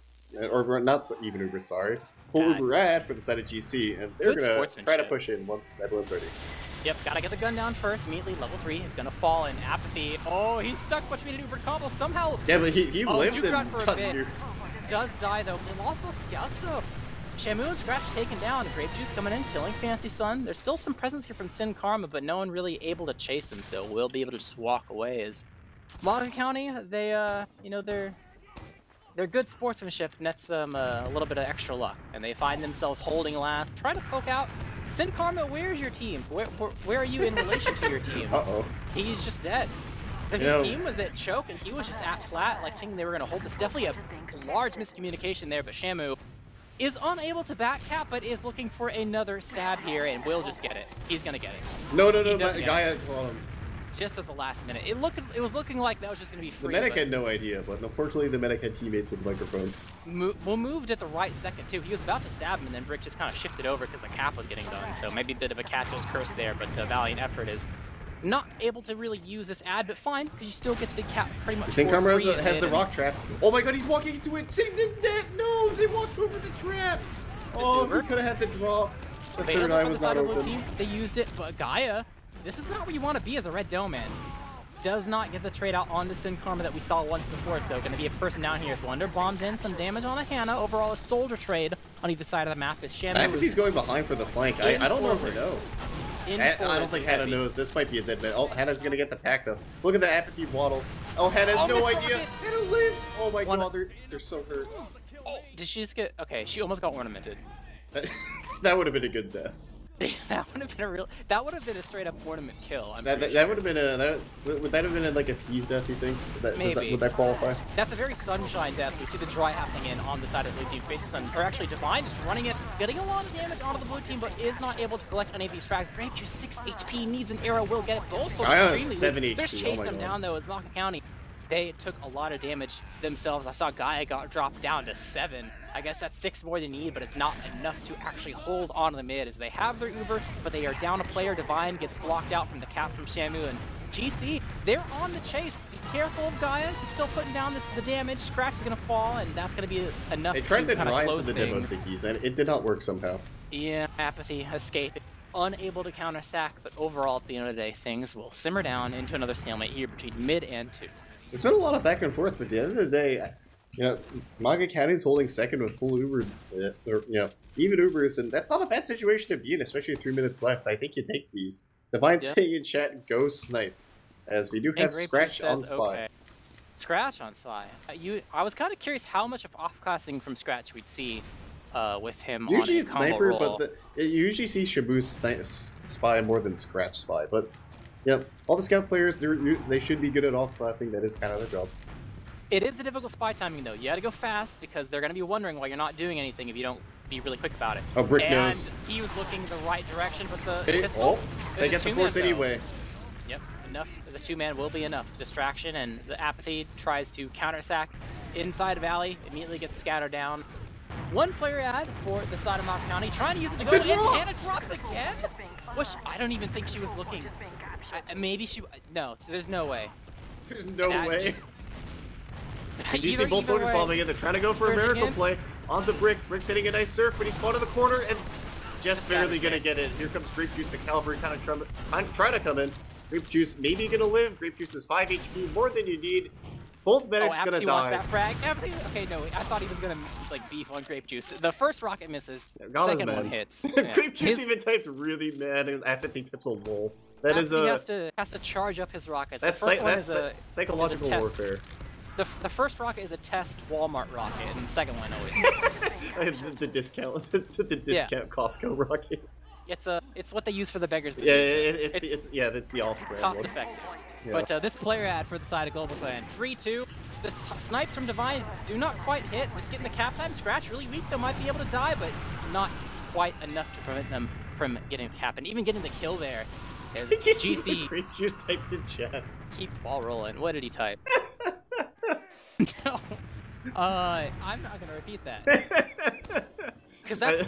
or not so even Ubers, sorry. Full Uber ad for the side of GC, and they're gonna try to push in once everyone's ready. Yep, gotta get the gun down first. Immediately, level 3. Gonna fall in Apathy. Oh, he's stuck between an Uber combo somehow. Yeah, but he lived and for a bit. Does die though. They lost those scouts though. Shamu and Scratch taken down. Grape Juice coming in, killing Fancy Sun. There's still some presence here from Sin Karma, but no one really able to chase them, so we'll be able to just walk away. As MAGA County, they you know, their good sportsmanship nets them a little bit of extra luck, and they find themselves holding last, trying to poke out. Sin Karma, where's your team? Where are you in relation to your team? Uh-oh. He's just dead. If his team was at choke and he was just at flat, like thinking they were going to hold this, definitely a large miscommunication there, but Shamu is unable to backcap, but is looking for another stab here, and will just get it. He's going to get it. No, guy just at the last minute. It was looking like that was just going to be free. The medic had no idea, but unfortunately the medic had teammates with microphones. Moved at the right second too. He was about to stab him, and then Brick just kind of shifted over because the cap was getting done. So maybe a bit of a catcher's curse there, but valiant effort is not able to really use this ad, but fine, because you still get the cap pretty much. Sin Karma has the rock trap. Oh my god, he's walking into it. Sitting dead. No, they walked over the trap. Oh, we could have had the draw. The third eye was not open. They used it, but Gaia, this is not where you want to be as a red dome man. Does not get the trade out on the Sin Karma that we saw once before, so going to be a person down here as Wonder bombs in some damage on a Hannah. Overall, a soldier trade on either side of the map. Is Shamu. I think he's going behind for the flank. I don't know if they know. I don't think Hannah knows. This might be a dead man. Oh, Hannah's gonna get the pack though. Look at the Apathy waddle. Oh, Hannah has no idea. Hannah lived. Oh my god, they're so hurt. Oh, did she just get? Okay, she almost got ornamented. That would have been a good death. That would have been a real. That would have been a straight up ornament kill. That would have been a. Would that have been like a skis death? You think? Maybe. Would that qualify? That's a very sunshine death. We see the dry happening in on the side of the blue team. Faces Sun, or actually Divine, just running it, getting a lot of damage onto the blue team, but is not able to collect any of these frags. Grape Juice 6 HP, needs an arrow, will get it. But also extremely 7 weak. HP. There's chasing them down though with MAGA County. They took a lot of damage themselves. I saw Gaia got dropped down to 7. I guess that's 6 more than you need, but it's not enough to actually hold on to the mid as they have their Uber, but they are down a player. Divine gets blocked out from the cap from Shamu, and GC, they're on the chase. Be careful of Gaia. He's still putting down the damage. Scratch is going to fall, and that's going to be enough to kind of close things. They tried to drive to the demo stickies, and it did not work somehow. Yeah, Apathy, escape. Unable to counter sack, but overall, at the end of the day, things will simmer down into another stalemate here between mid and 2. There's been a lot of back and forth, but at the end of the day, you know, MAGA County's holding second with full Uber, or, you know, even Ubers, and that's not a bad situation to be in, especially with 3 minutes left. I think you take these. Divine saying in chat, go snipe, as we do have Scratch on Spy. Okay. Scratch on Spy. I was kind of curious how much of off-casting from Scratch we'd see with him usually on it's Sniper, but you usually see Shabu's Spy more than Scratch Spy, but yeah, all the scout players, they should be good at off-classing. That is kind of their job. It is a difficult spy timing, though. You gotta go fast, because they're gonna be wondering why you're not doing anything if you don't be really quick about it. Oh, Brick knows. And he was looking the right direction with the pistol. Oh, they get the force anyway. Yep, enough. The 2-man will be enough. Distraction, and the Apathy tries to counter sack inside Valley, immediately gets scattered down. One player ad for the side of MAGA County, trying to use it to go That's in. wrong. Hannah drops again? Which I don't even think she was looking. Maybe she... No, there's no way. There's no way. Just, And you see both soldiers bombing in. They're trying to go for a miracle again. play on the Brick. Brick's hitting a nice surf, but he's caught in the corner and just barely gonna get it. Here comes Grape Juice. The Cavalry kind of trying to come in. Grape Juice maybe gonna live. Grape Juice is 5 HP, more than you need. Both medics gonna die. Wants that frag. Okay, no, I thought he was gonna like beef on Grape Juice. The first rocket misses. Second one hits. Yeah. Grape Juice even typed really mad after he tips a wall. That is he has to charge up his rockets. That's psychological warfare. The first rocket is a test Walmart rocket, and the second one always the discount Costco rocket. It's what they use for the beggars. Yeah, it's the off-brand cost one. effective. Yeah. But this player ad for the side of Global Clan, 3-2. The snipes from Divine do not quite hit. Just getting the cap time. Scratch really weak. They might be able to die, but it's not quite enough to prevent them from getting the cap and even getting the kill there. GC Grape Juice typed in chat. Keep the ball rolling. What did he type? No. I'm not gonna repeat that. Because that's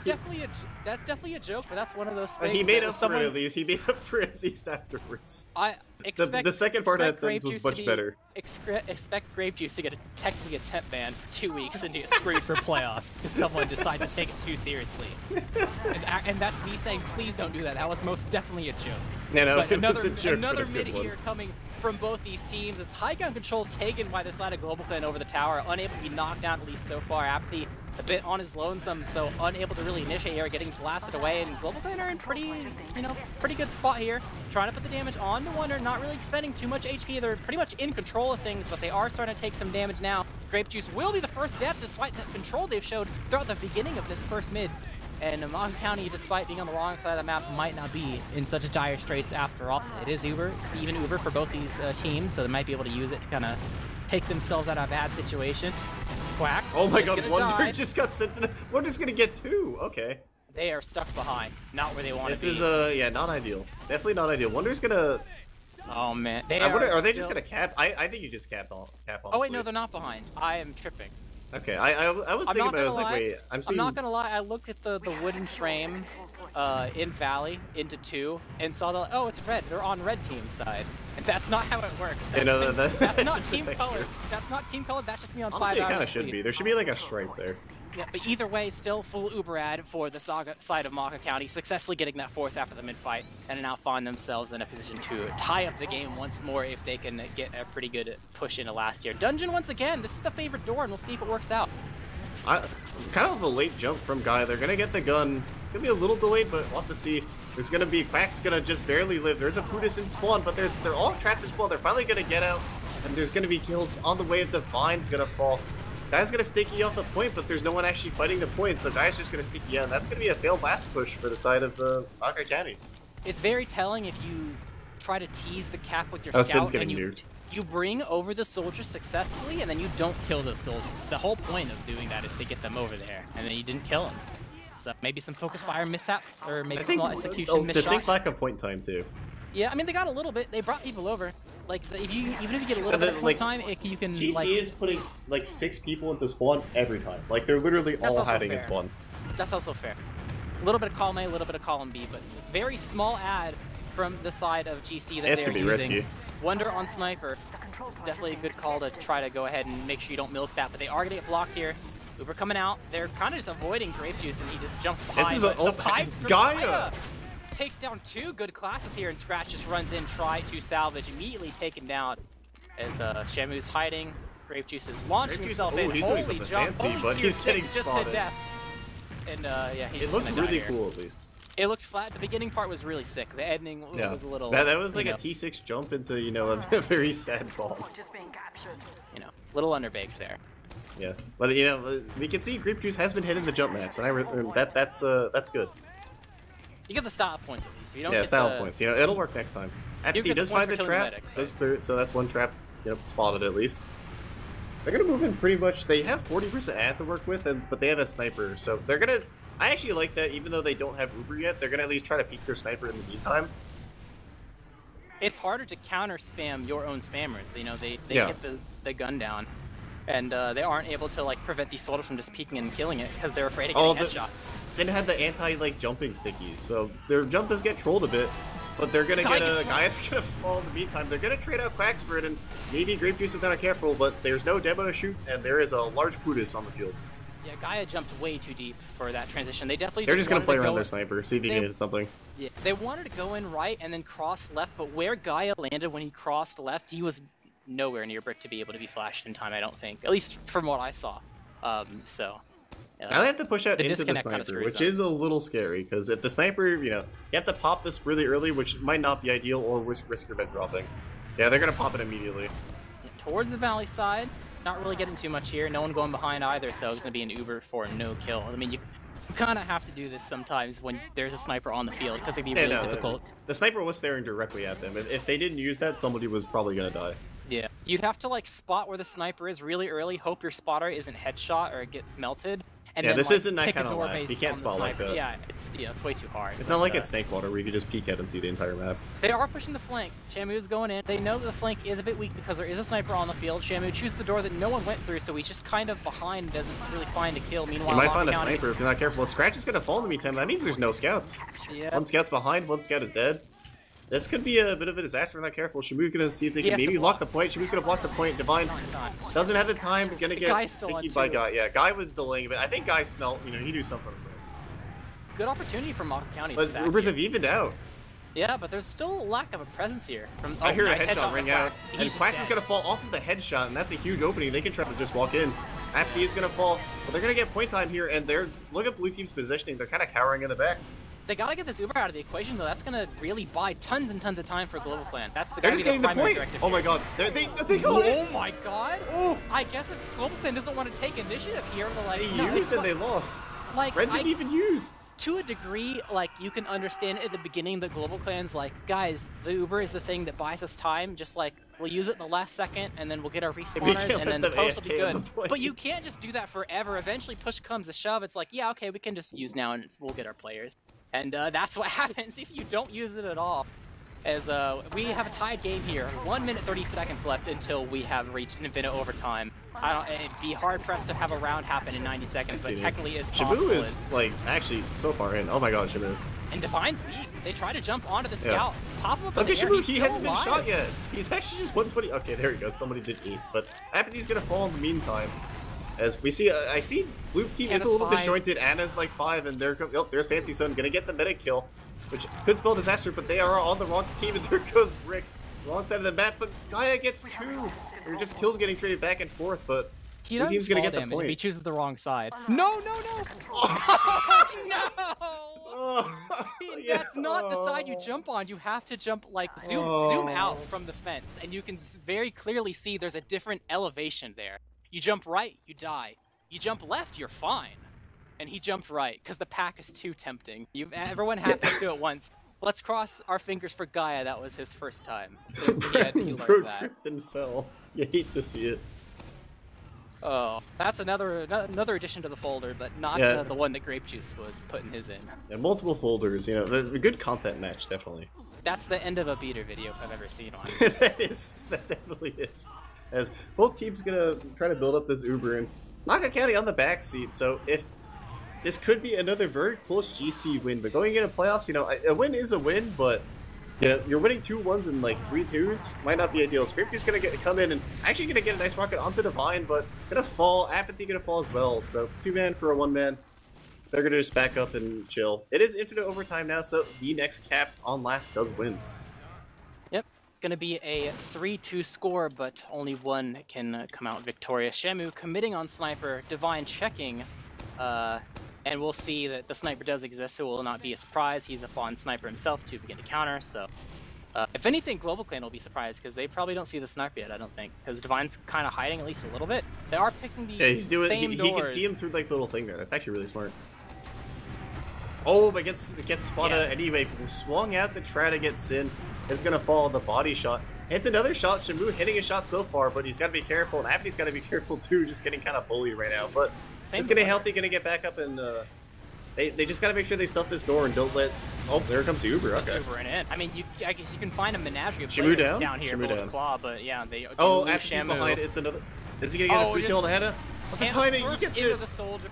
definitely a joke, but that's one of those things. He made up for it at least. He made up for it at least afterwards. The second part of that sentence was much better. Expect Grape Juice to get technically a temp ban for 2 weeks and get screwed for playoffs because someone decided to take it too seriously. And that's me saying, please don't do that. That was most definitely a joke. No, but it was a joke, another but a good mid one. here coming from both these teams is high gun control taken by the side of Global Clan over the tower, unable to be knocked down at least so far. Apathy a bit on his lonesome, so unable to really initiate here, getting blasted away, and Global Clan are in pretty good spot here. Trying to put the damage on the Wonder, not really expending too much HP. They're pretty much in control of things, but they are starting to take some damage now. Grape Juice will be the first death despite the control they've showed throughout the beginning of this first mid. And MAGA County, despite being on the wrong side of the map, might not be in such dire straits after all. It is even Uber for both these teams, so they might be able to use it to kind of take themselves out of a bad situation. Quack. Oh my god, Wonder just got sent to the... Wonder's gonna get 2. Okay. They are stuck behind. Not where they want to be. This is, yeah, not ideal. Definitely not ideal. Wonder's gonna... Oh man. Are they just gonna cap? I think you just cap on. Oh wait, no, they're not behind. I am tripping. Okay, I was thinking about it, I was like, wait, I'm not gonna lie, I looked at the wooden frame in Valley into 2 and saw that, oh, it's red, they're on red team's side. And that's not how it works. That's not team color. That's not team color, that's just me on 5 hours. Honestly, it kind of should be. There should be like a stripe there. Yeah, but either way, still full Uber ad for the side of MAGA County, successfully getting that force after the mid-fight, and now find themselves in a position to tie up the game once more if they can get a pretty good push into last year. Dungeon once again, this is the favorite door, and we'll see if it works out. Kind of a late jump from Guy. They're gonna get the gun. It's gonna be a little delayed, but we'll have to see. There's gonna be Quack's gonna just barely live. There's a Pudis in spawn, but they're all trapped in spawn. They're finally gonna get out, and there's gonna be kills on the way. If the Vine's gonna fall, Guy's gonna sticky off the point, but there's no one actually fighting the point, so Guy's just gonna sticky out. And that's gonna be a failed last push for the side of MAGA County. It's very telling if you try to tease the cap with your scout and you bring over the soldiers successfully, and then you don't kill those soldiers. The whole point of doing that is to get them over there, and then you didn't kill them. So maybe some focus fire mishaps, or maybe small execution misshots. Distinct lack of point time too. Yeah, I mean they got a little bit. They brought people over. Like even if you get a little bit of point time, you can. GC is putting like 6 people into spawn every time. Like they're literally all hiding in spawn. That's also fair. A little bit of column A, a little bit of column B, but very small ad from the side of GC that they're using. Risky. Wonder on Sniper. It's definitely a good call to try to go ahead and make sure you don't milk that, but they are gonna get blocked here. Uber coming out. They're kind of just avoiding Grape Juice, and he just jumps behind. This is Gaia takes down 2 good classes here, and Scratch just runs in, try to salvage, immediately taken down as Shamu's hiding. Grape Juice is launching himself in. He's doing something fancy, but he's getting spotted. Just to death. And yeah, he's it looks really cool at least. It looked flat. The beginning part was really sick. The ending was a little. That was like a T6 jump into a very sad bomb. Little underbaked there. Yeah, but we can see Grape Juice has been hitting the jump maps, and that's good. You get the style points at least. You don't get style points. It'll work next time. After he does find the trap, so that's one trap spotted at least. They're gonna move in pretty much. They have 40% ad to work with, but they have a sniper, so they're gonna. I actually like that, even though they don't have Uber yet, they're gonna at least try to peek their sniper in the meantime. It's harder to counter spam your own spammers. They get the gun down. and they aren't able to like prevent these soldiers from just peeking and killing it because they're afraid of getting headshot. Sin had the anti jumping stickies, so their jump does get trolled a bit, but they're gonna get a guy that's gonna fall in the meantime. They're gonna trade out Quacks for it, and maybe Grape Juice if they're not careful, but there's no demo to shoot, and there is a large Pootis on the field. Yeah, Gaia jumped way too deep for that transition. They're just gonna play around their sniper, see if he can hit something. Yeah, they wanted to go in right and then cross left, but where Gaia landed when he crossed left, he was nowhere near Brick to be able to be flashed in time, I don't think. At least from what I saw. Now they have to push out into the sniper, which is a little scary, because if the sniper, you have to pop this really early, which might not be ideal, or risk your bed dropping. Yeah, they're gonna pop it immediately. Yeah, towards the valley side, not really getting too much here. No one going behind either, so it's gonna be an Uber for no kill. I mean, you kind of have to do this sometimes when there's a sniper on the field, because it'd be really difficult. The sniper was staring directly at them. If they didn't use that, somebody was probably gonna die. Yeah, you'd have to like spot where the sniper is really early, hope your spotter isn't headshot or it gets melted. And yeah, then, this like, isn't that kind of last. You can't spot like that. Yeah, it's way too hard. It's not like it's Snake Water where you can just peek out and see the entire map. They are pushing the flank. Shamu's going in. They know that the flank is a bit weak because there is a sniper on the field. Shamu chooses the door that no one went through, so he's just kind of behind, doesn't really find a kill. Meanwhile, you might find a sniper if you're not careful. Scratch is going to fall in the meantime. That means there's no scouts. Yeah. One scout's behind, one scout is dead. This could be a bit of a disaster if they're not careful. Shamu's going to see if they can maybe lock the point. Shamu's going to block the point. Divine doesn't have the time. Going to get sticky by Guy. Yeah, Guy was delaying a bit. I think Guy smelt, he knew something. Good opportunity for MAGA County. But Ubers have evened out. Yeah, but there's still a lack of a presence here. I hear a headshot ring out. And Quacks is going to fall off of the headshot, and that's a huge opening. They can try to just walk in. Happy is going to fall, but they're going to get point time here, and look at Blue Team's positioning. They're kind of cowering in the back. They gotta get this Uber out of the equation, though. That's gonna really buy tons and tons of time for Global Clan. That's the. They're just getting the point. Oh my god! They got it. Oh my god! Oh! I guess if Global Clan doesn't want to take initiative here, but like they used and they lost. Like Red didn't even use. To a degree, like you can understand at the beginning that Global Clan's like, guys, the Uber is the thing that buys us time. Just like we'll use it in the last second, and then we'll get our respawners, and then the post will be good. But you can't just do that forever. Eventually, push comes to shove. It's like, yeah, okay, we can just use now, and we'll get our players. And that's what happens if you don't use it at all. As we have a tied game here, 1 minute 30 seconds left until we have reached infinite overtime. It'd be hard pressed to have a round happen in 90 seconds, but technically it's possible. Shamu is like actually so far in. Oh my god, Shamu. And Divine's weak. They try to jump onto the scout. Pop him up Look in at the air. Shamu, he hasn't been shot yet. He's actually just 120. Okay, there he goes. Somebody did 8, but Apathy's gonna fall in the meantime. As we see, I see Blue Team is a little disjointed. Anna's like 5, and there's Fancy Sun gonna get the medic kill, which could spell disaster, but they are on the wrong team, and there goes Brick. Wrong side of the map, but Gaia gets 2. There are just kills getting traded back and forth, but Blue Team's gonna get the point. If he chooses the wrong side. No! Oh, no! That's not the side you jump on. You have to jump, like, zoom out from the fence, and you can very clearly see there's a different elevation there. You jump right, you die. You jump left, you're fine. And he jumped right, because the pack is too tempting. Everyone happens to it once. Let's cross our fingers for Gaia. That was his first time. Bro tripped and fell. You hate to see it. Oh, that's another addition to the folder, but not the one that Grape Juice was putting his in. Yeah, multiple folders, a good content match, definitely. That's the end of a beater video if I've ever seen one. That definitely is. As both teams gonna try to build up this Uber, and MAGA County on the back seat, so if this could be another very close GC win, but going into playoffs, a win is a win, but you're winning 2 1s and like 3 2s might not be ideal. Scrape's gonna come in and actually gonna get a nice rocket onto Divine, but gonna fall. Apathy gonna fall as well. So 2-man for a 1-man. They're gonna just back up and chill. It is infinite overtime now, so the next cap on last does win. Going to be a 3-2 score, but only one can come out victorious. Shamu committing on sniper, Divine checking, and we'll see that the sniper does exist, so it will not be a surprise. He's up on sniper himself to begin to counter, so if anything, Global Clan will be surprised, because they probably don't see the sniper yet, I don't think, because Divine's kind of hiding at least a little bit. They are picking the he's doing, same he doors. Can see him through like the little thing there. That's actually really smart. Oh, but gets spotted anyway. Swung out to try to get Sin. Is going to follow the body shot. It's another shot. Shamu hitting a shot so far, but he's got to be careful, and Apathy's got to be careful too, just getting kind of bullied right now. But he's getting healthy, going to get back up, and they just got to make sure they stuff this door and don't let... Oh, there comes the Uber, okay. Uber in. I mean, I guess you can find a menagerie of Shamu players down here below the claw, but yeah, they... Oh, Apathy's behind. It's another... Is he gonna get a free kill on Hannah? But the timing, he gets it! The soldier.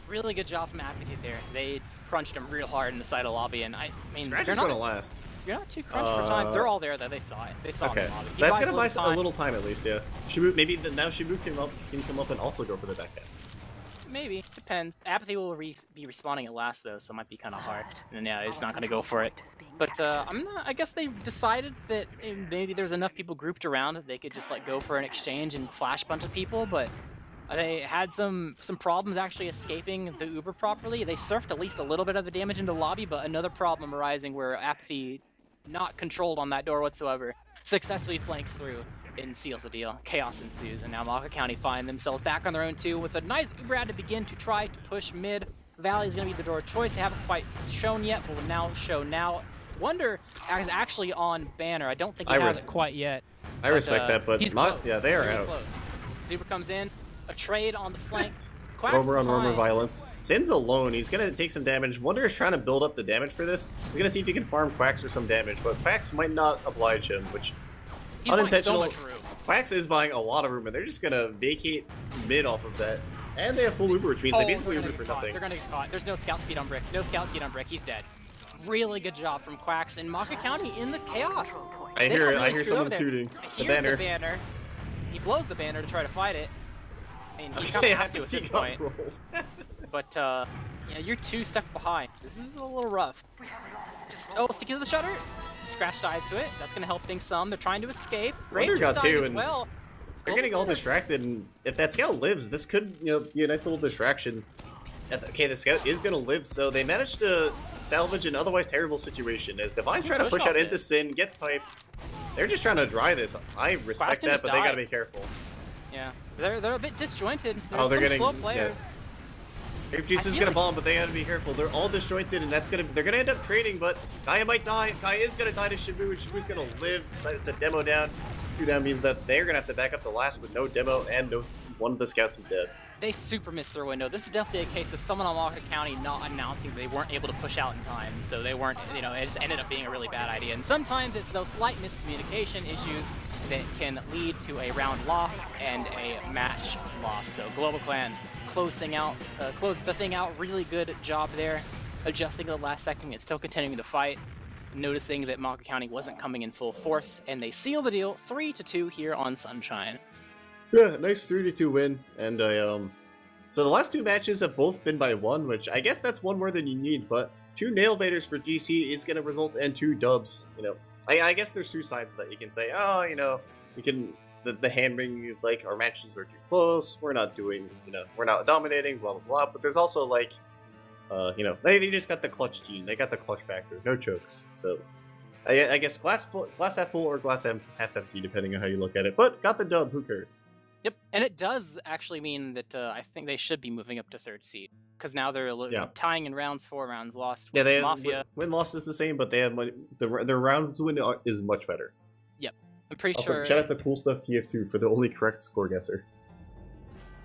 Really good job from Apathy there. They crunched him real hard in the side of lobby, and I mean, Scratch is gonna last. You're not too crunched for time. They're all there though. They saw it. They saw it in the lobby. That's gonna buy a little time at least, yeah. Shibu, maybe now Shibu can come up and also go for the backhand. Maybe, depends. Apathy will be respawning at last though, so it might be kind of hard. And yeah, it's not gonna go for it. But I guess they decided that maybe there's enough people grouped around that they could just like go for an exchange and flash a bunch of people. But they had some problems actually escaping the Uber properly. They surfed at least a little bit of the damage into the lobby, but another problem arising where Apathy, not controlled on that door whatsoever, successfully flanks through and seals the deal. Chaos ensues, and now MAGA County find themselves back on their own too, with a nice Uber ad to begin to try to push mid. Valley is going to be the door of choice. They haven't quite shown yet, but will now show now. Wonder is actually on banner. I don't think he has it quite yet. I respect that, but yeah, they are out. Close. Zuber comes in, a trade on the flank. Roamer on Roamer violence. Sin's alone. He's gonna take some damage. Wonder is trying to build up the damage for this. He's gonna see if he can farm Quacks for some damage, but Quacks might not oblige him, which he's unintentional. So much room. Quacks is buying a lot of room, and they're just gonna vacate mid off of that. And they have full Uber, which means they basically Uber for nothing. They're gonna get caught. There's no scout speed on Brick. No scout speed on Brick. He's dead. Really good job from Quacks and MAGA County in the chaos. I hear someone's tooting. The banner. He blows the banner to try to fight it. I mean, he kind of has to at this point. But, yeah, you're two stuck behind. This is a little rough. Sticky to the shutter. Scratch dies to it. That's going to help things some. They're trying to escape. Ranger got two, and well. They're getting all distracted, and if that scout lives, this could, be a nice little distraction. Okay, the scout is going to live, so they managed to salvage an otherwise terrible situation. As Divine's trying to push out into Sin, gets piped. They're just trying to dry this. I respect that, but they got to be careful. Yeah, they're a bit disjointed. They're getting slow players. Yeah. Grape Juice is gonna bomb, but they gotta be careful. They're all disjointed, and they're gonna end up trading. But Gaia might die. Gaia is gonna die to Shibu, and Shibu's gonna live. It's a demo down. 2 down means that they're gonna have to back up the last with no demo and one of the scouts is dead. They super missed their window. This is definitely a case of someone on MAGA County not announcing that they weren't able to push out in time, so they weren't. It just ended up being a really bad idea. And sometimes it's those slight miscommunication issues that can lead to a round loss and a match loss. So Global Clan closed the thing out. Really good job there, adjusting at the last second and still continuing to fight, noticing that MAGA County wasn't coming in full force, and they seal the deal 3-2 here on Sunshine. Yeah, nice 3-2 win, and so the last 2 matches have both been by 1, which I guess that's 1 more than you need, but 2 nail baiters for GC is going to result in 2 dubs, I guess there's 2 sides that you can say, we can, the hand-wringing is like, our matches are too close, we're not doing, we're not dominating, blah, blah, blah, but there's also, like, they just got the clutch gene, they got the clutch factor, no chokes, so I guess glass half full or glass half empty, depending on how you look at it, but got the dub, who cares? Yep, and it does actually mean that I think they should be moving up to 3rd seed, because now they're tying in rounds 4, rounds lost. Yeah, they Mafia. Win-loss is the same, but they have their rounds win is much better. Yep, I'm pretty also, sure. Shout out to Cool Stuff TF2 for the only correct score guesser.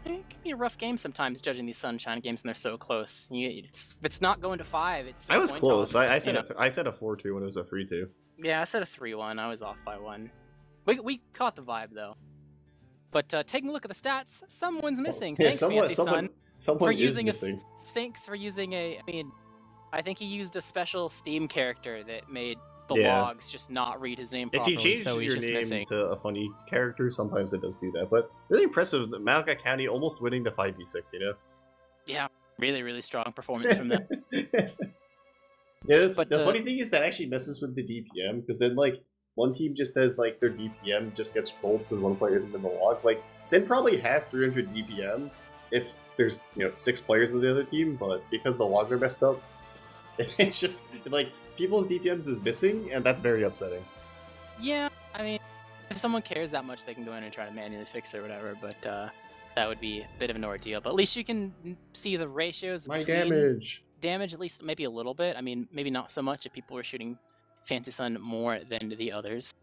It can be a rough game sometimes judging these Sunshine games, and they're so close. It's not going to 5. I was close. I said a 4-2 when it was a 3-2. Yeah, I said a 3-1. I was off by 1. We caught the vibe though. But taking a look at the stats, someone's missing. Yeah, Thanks, Fancy Sun, for using missing. Thanks for using I think he used a special Steam character that made the logs just not read his name properly. If you change so he's your just name missing. to a funny character, sometimes it does do that. But really impressive, MAGA County almost winning the 5v6, Yeah, really, really strong performance from them. Yeah, the funny thing is that actually messes with the DPM, because then, one team just has, their DPM just gets trolled because one player isn't in the log. Sin probably has 300 DPM if there's, 6 players in the other team, but because the logs are messed up, it's just, people's DPMs is missing, and that's very upsetting. Yeah, I mean, if someone cares that much, they can go in and try to manually fix it or whatever, but that would be a bit of an ordeal. But at least you can see the ratios between damage, at least maybe a little bit. I mean, maybe not so much if people were shooting Fancy Sun more than the others.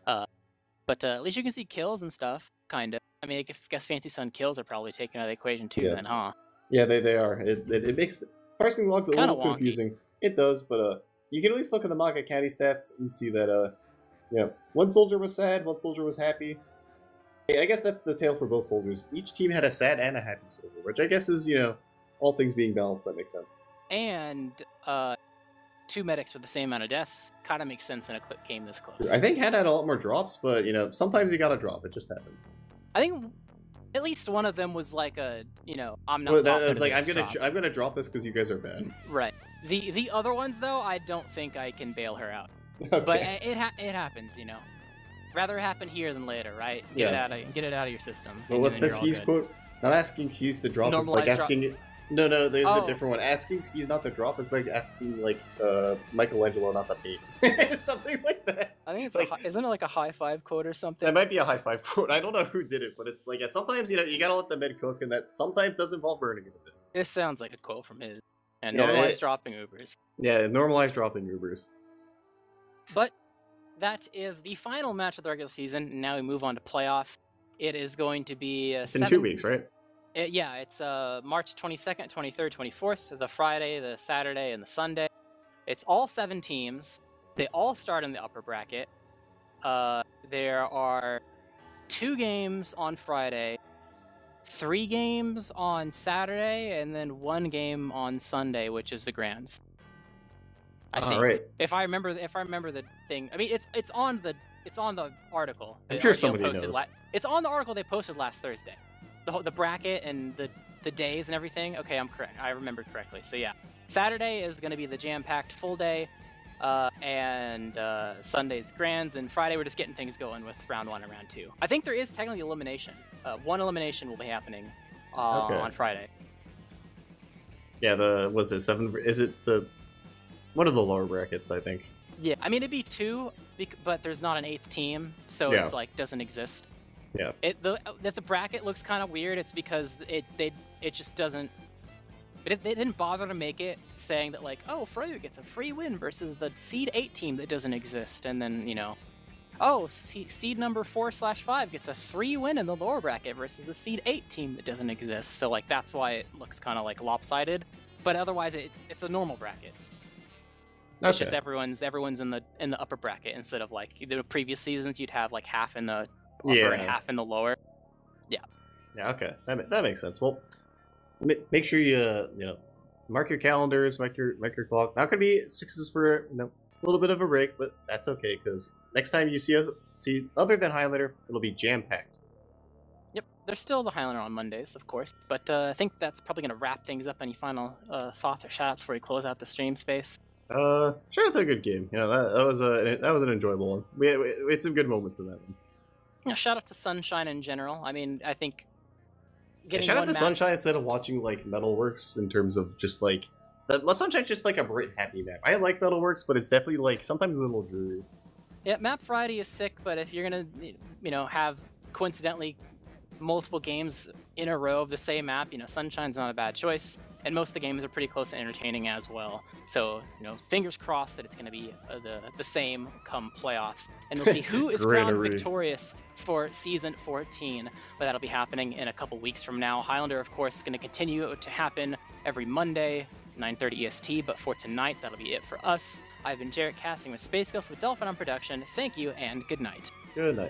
But at least you can see kills and stuff, kind of. I mean, I guess Fancy Sun kills are probably taken out of the equation too, then, huh? Yeah, they are. It makes parsing logs a little confusing. It does, but you can at least look at the MAGA County stats and see that, one soldier was sad, one soldier was happy. I guess that's the tale for both soldiers. Each team had a sad and a happy soldier, which I guess is, all things being balanced, that makes sense. And 2 medics with the same amount of deaths kind of makes sense in a game this close. I think had a lot more drops, but sometimes you gotta drop. It just happens. I think at least one of them was like I'm not. Well, that was like I'm gonna drop this because you guys are bad. Right. The other ones though, I don't think I can bail her out. Okay. But it happens, Rather happen here than later, right? Get it out of your system. Well, what's the Skis quote? Not asking Skis to drop is like asking. No, there's a different one. Asking Skis not to drop is like asking Michelangelo not to paint. Something like that. I think it's isn't it like a high five quote or something? That might be a high five quote. I don't know who did it, but it's like sometimes you gotta let the mid cook, and that sometimes does involve burning it a bit. This sounds like a quote from his. And normalize dropping Ubers. Yeah, normalize dropping Ubers. But that is the final match of the regular season. Now we move on to playoffs. It is going to be it's in 2 weeks, right? It's March 22nd, 23rd, 24th, the Friday, the Saturday, and the Sunday. It's all 7 teams. They all start in the upper bracket. There are 2 games on Friday, 3 games on Saturday, and then 1 game on Sunday, which is the Grands. I think. Right. If I remember the thing, I mean, it's on the article. I'm sure somebody knows. It's on the article they posted last Thursday. The bracket and the days and everything. Okay, I'm correct. I remembered correctly. So yeah, Saturday is going to be the jam-packed full day, and Sunday's Grands, and Friday we're just getting things going with round 1 and round 2. I think there is technically elimination. 1 elimination will be happening on Friday. Yeah, was it 7? Is it one of the lower brackets? I think. Yeah, I mean it'd be 2, but there's not an 8th team, so it's like doesn't exist. Yeah. That the bracket looks kind of weird. It's because it just doesn't. They didn't bother to make it saying that Froyo gets a free win versus the seed 8 team that doesn't exist, and then seed number 4/5 gets a free win in the lower bracket versus a seed 8 team that doesn't exist. So that's why it looks kind of lopsided. But otherwise, it's a normal bracket. Okay. It's just everyone's in the upper bracket instead of the previous seasons. You'd have half in the upper and half in the lower. Yeah. Yeah. Okay. That makes sense. Well, make sure you mark your calendars, mark your clock. Now could be 6s for a little bit of a break, but that's okay because next time you see us, other than Highlander, it'll be jam packed. Yep. There's still the Highlander on Mondays, of course, but I think that's probably gonna wrap things up. Any final thoughts or shoutouts before we close out the stream space? Sure, it's a good game. That was an enjoyable one. We had some good moments in that one. Yeah, shout out to Sunshine in general. I mean, I think shout out to Sunshine instead of watching Metalworks in terms of just Sunshine's just a bright happy map. I like Metalworks, but it's definitely sometimes a little dreary. Yeah, Map Variety is sick, but if you're gonna have coincidentally multiple games in a row of the same map, Sunshine's not a bad choice. And most of the games are pretty close and entertaining as well. So, fingers crossed that it's going to be the same come playoffs. And we'll see who is crowned victorious for Season 14. But that'll be happening in a couple weeks from now. Highlander, of course, is going to continue to happen every Monday, 9:30 EST. But for tonight, that'll be it for us. I've been Jarrett, casting with Space Ghost with Dolphin on production. Thank you, and good night. Good night.